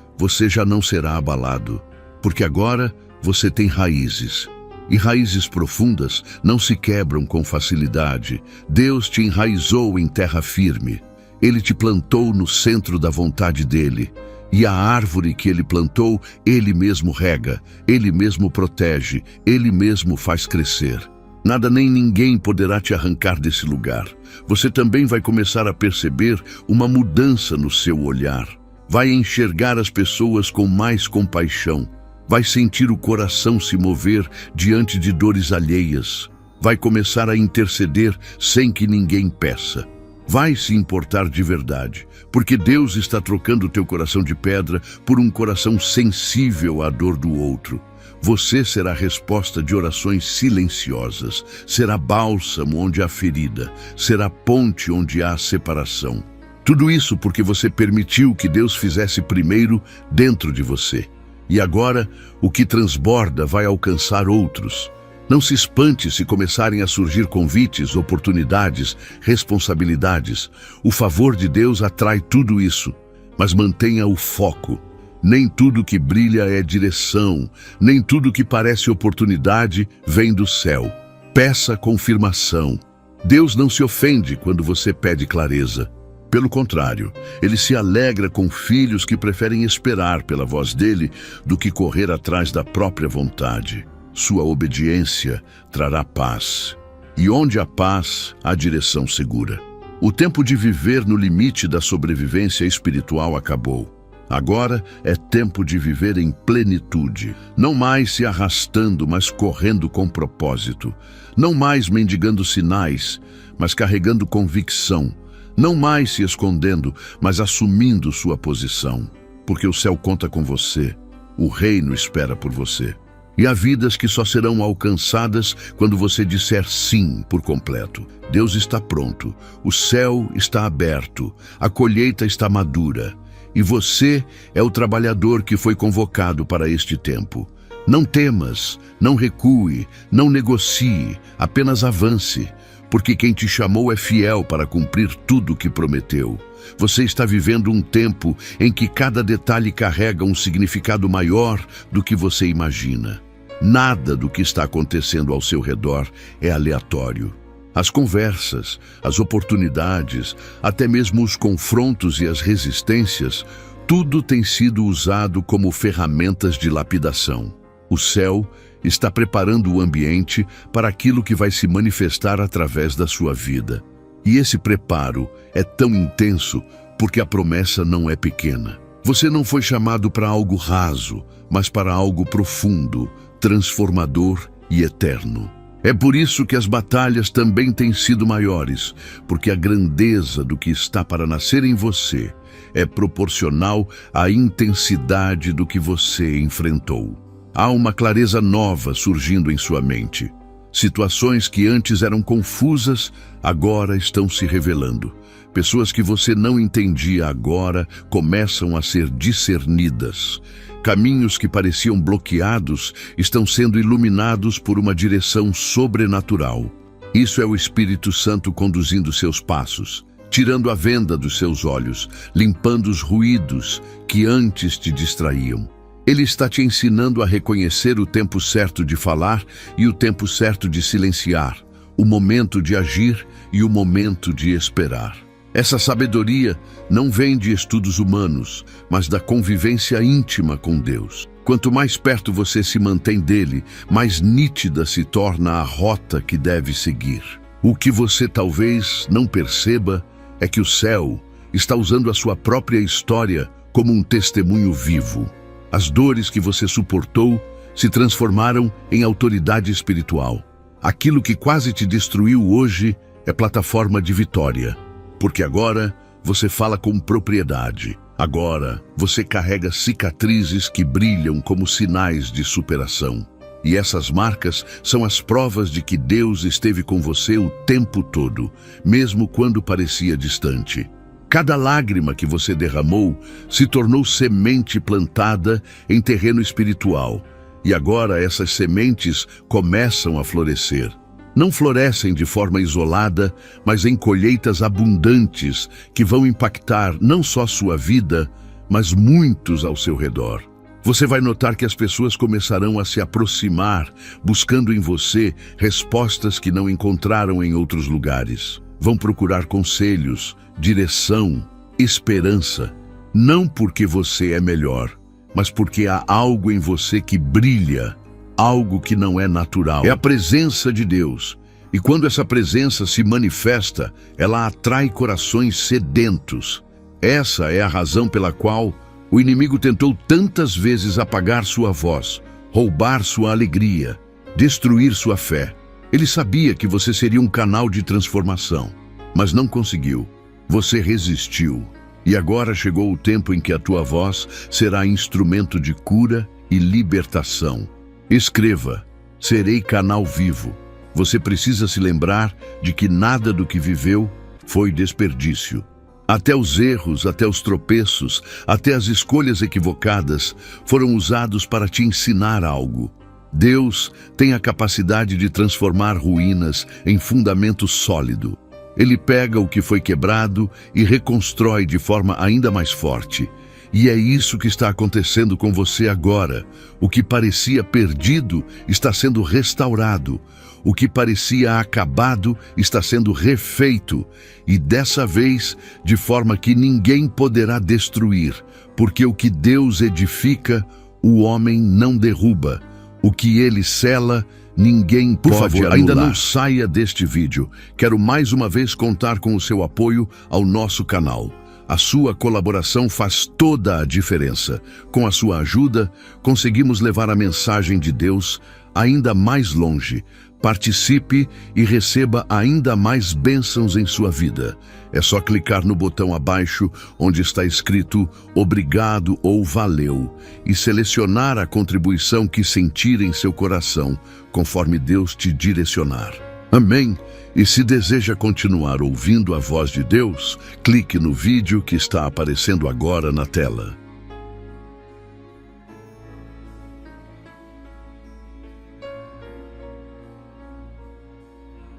você já não será abalado. Porque agora você tem raízes. E raízes profundas não se quebram com facilidade. Deus te enraizou em terra firme. Ele te plantou no centro da vontade dele. E a árvore que Ele plantou, Ele mesmo rega, Ele mesmo protege, Ele mesmo faz crescer. Nada nem ninguém poderá te arrancar desse lugar. Você também vai começar a perceber uma mudança no seu olhar. Vai enxergar as pessoas com mais compaixão. Vai sentir o coração se mover diante de dores alheias. Vai começar a interceder sem que ninguém peça. Vai se importar de verdade, porque Deus está trocando o teu coração de pedra por um coração sensível à dor do outro. Você será a resposta de orações silenciosas, será bálsamo onde há ferida, será ponte onde há separação. Tudo isso porque você permitiu que Deus fizesse primeiro dentro de você. E agora, o que transborda vai alcançar outros. Não se espante se começarem a surgir convites, oportunidades, responsabilidades. O favor de Deus atrai tudo isso, mas mantenha o foco. Nem tudo que brilha é direção, nem tudo que parece oportunidade vem do céu. Peça confirmação. Deus não se ofende quando você pede clareza. Pelo contrário, Ele se alegra com filhos que preferem esperar pela voz dele do que correr atrás da própria vontade. Sua obediência trará paz. E onde há paz, há direção segura. O tempo de viver no limite da sobrevivência espiritual acabou. Agora é tempo de viver em plenitude. Não mais se arrastando, mas correndo com propósito. Não mais mendigando sinais, mas carregando convicção. Não mais se escondendo, mas assumindo sua posição. Porque o céu conta com você. O reino espera por você. E há vidas que só serão alcançadas quando você disser sim por completo. Deus está pronto, o céu está aberto, a colheita está madura. E você é o trabalhador que foi convocado para este tempo. Não temas, não recue, não negocie, apenas avance. Porque quem te chamou é fiel para cumprir tudo o que prometeu. Você está vivendo um tempo em que cada detalhe carrega um significado maior do que você imagina. Nada do que está acontecendo ao seu redor é aleatório. As conversas, as oportunidades, até mesmo os confrontos e as resistências, tudo tem sido usado como ferramentas de lapidação. O céu está preparando o ambiente para aquilo que vai se manifestar através da sua vida. E esse preparo é tão intenso porque a promessa não é pequena. Você não foi chamado para algo raso, mas para algo profundo, transformador e eterno. É por isso que as batalhas também têm sido maiores, porque a grandeza do que está para nascer em você é proporcional à intensidade do que você enfrentou. Há uma clareza nova surgindo em sua mente. Situações que antes eram confusas, agora estão se revelando. Pessoas que você não entendia agora começam a ser discernidas. Caminhos que pareciam bloqueados estão sendo iluminados por uma direção sobrenatural. Isso é o Espírito Santo conduzindo seus passos, tirando a venda dos seus olhos, limpando os ruídos que antes te distraíam. Ele está te ensinando a reconhecer o tempo certo de falar e o tempo certo de silenciar, o momento de agir e o momento de esperar. Essa sabedoria não vem de estudos humanos, mas da convivência íntima com Deus. Quanto mais perto você se mantém dele, mais nítida se torna a rota que deve seguir. O que você talvez não perceba é que o céu está usando a sua própria história como um testemunho vivo. As dores que você suportou se transformaram em autoridade espiritual. Aquilo que quase te destruiu hoje é plataforma de vitória, porque agora você fala com propriedade. Agora você carrega cicatrizes que brilham como sinais de superação. E essas marcas são as provas de que Deus esteve com você o tempo todo, mesmo quando parecia distante. Cada lágrima que você derramou se tornou semente plantada em terreno espiritual. E agora essas sementes começam a florescer. Não florescem de forma isolada, mas em colheitas abundantes que vão impactar não só sua vida, mas muitos ao seu redor. Você vai notar que as pessoas começarão a se aproximar, buscando em você respostas que não encontraram em outros lugares. Vão procurar conselhos, direção, esperança, não porque você é melhor, mas porque há algo em você que brilha, algo que não é natural. É a presença de Deus. E quando essa presença se manifesta, ela atrai corações sedentos. Essa é a razão pela qual o inimigo tentou tantas vezes apagar sua voz, roubar sua alegria, destruir sua fé. Ele sabia que você seria um canal de transformação, mas não conseguiu. Você resistiu. E agora chegou o tempo em que a tua voz será instrumento de cura e libertação. Escreva: serei canal vivo. Você precisa se lembrar de que nada do que viveu foi desperdício. Até os erros, até os tropeços, até as escolhas equivocadas foram usados para te ensinar algo. Deus tem a capacidade de transformar ruínas em fundamento sólido. Ele pega o que foi quebrado e reconstrói de forma ainda mais forte. E é isso que está acontecendo com você agora. O que parecia perdido está sendo restaurado. O que parecia acabado está sendo refeito. E dessa vez, de forma que ninguém poderá destruir. Porque o que Deus edifica, o homem não derruba. O que ele sela, ninguém pode anular. Por favor, ainda não saia deste vídeo. Quero mais uma vez contar com o seu apoio ao nosso canal. A sua colaboração faz toda a diferença. Com a sua ajuda, conseguimos levar a mensagem de Deus ainda mais longe. Participe e receba ainda mais bênçãos em sua vida. É só clicar no botão abaixo, onde está escrito "Obrigado" ou "Valeu", e selecionar a contribuição que sentir em seu coração, conforme Deus te direcionar. Amém? E se deseja continuar ouvindo a voz de Deus, clique no vídeo que está aparecendo agora na tela.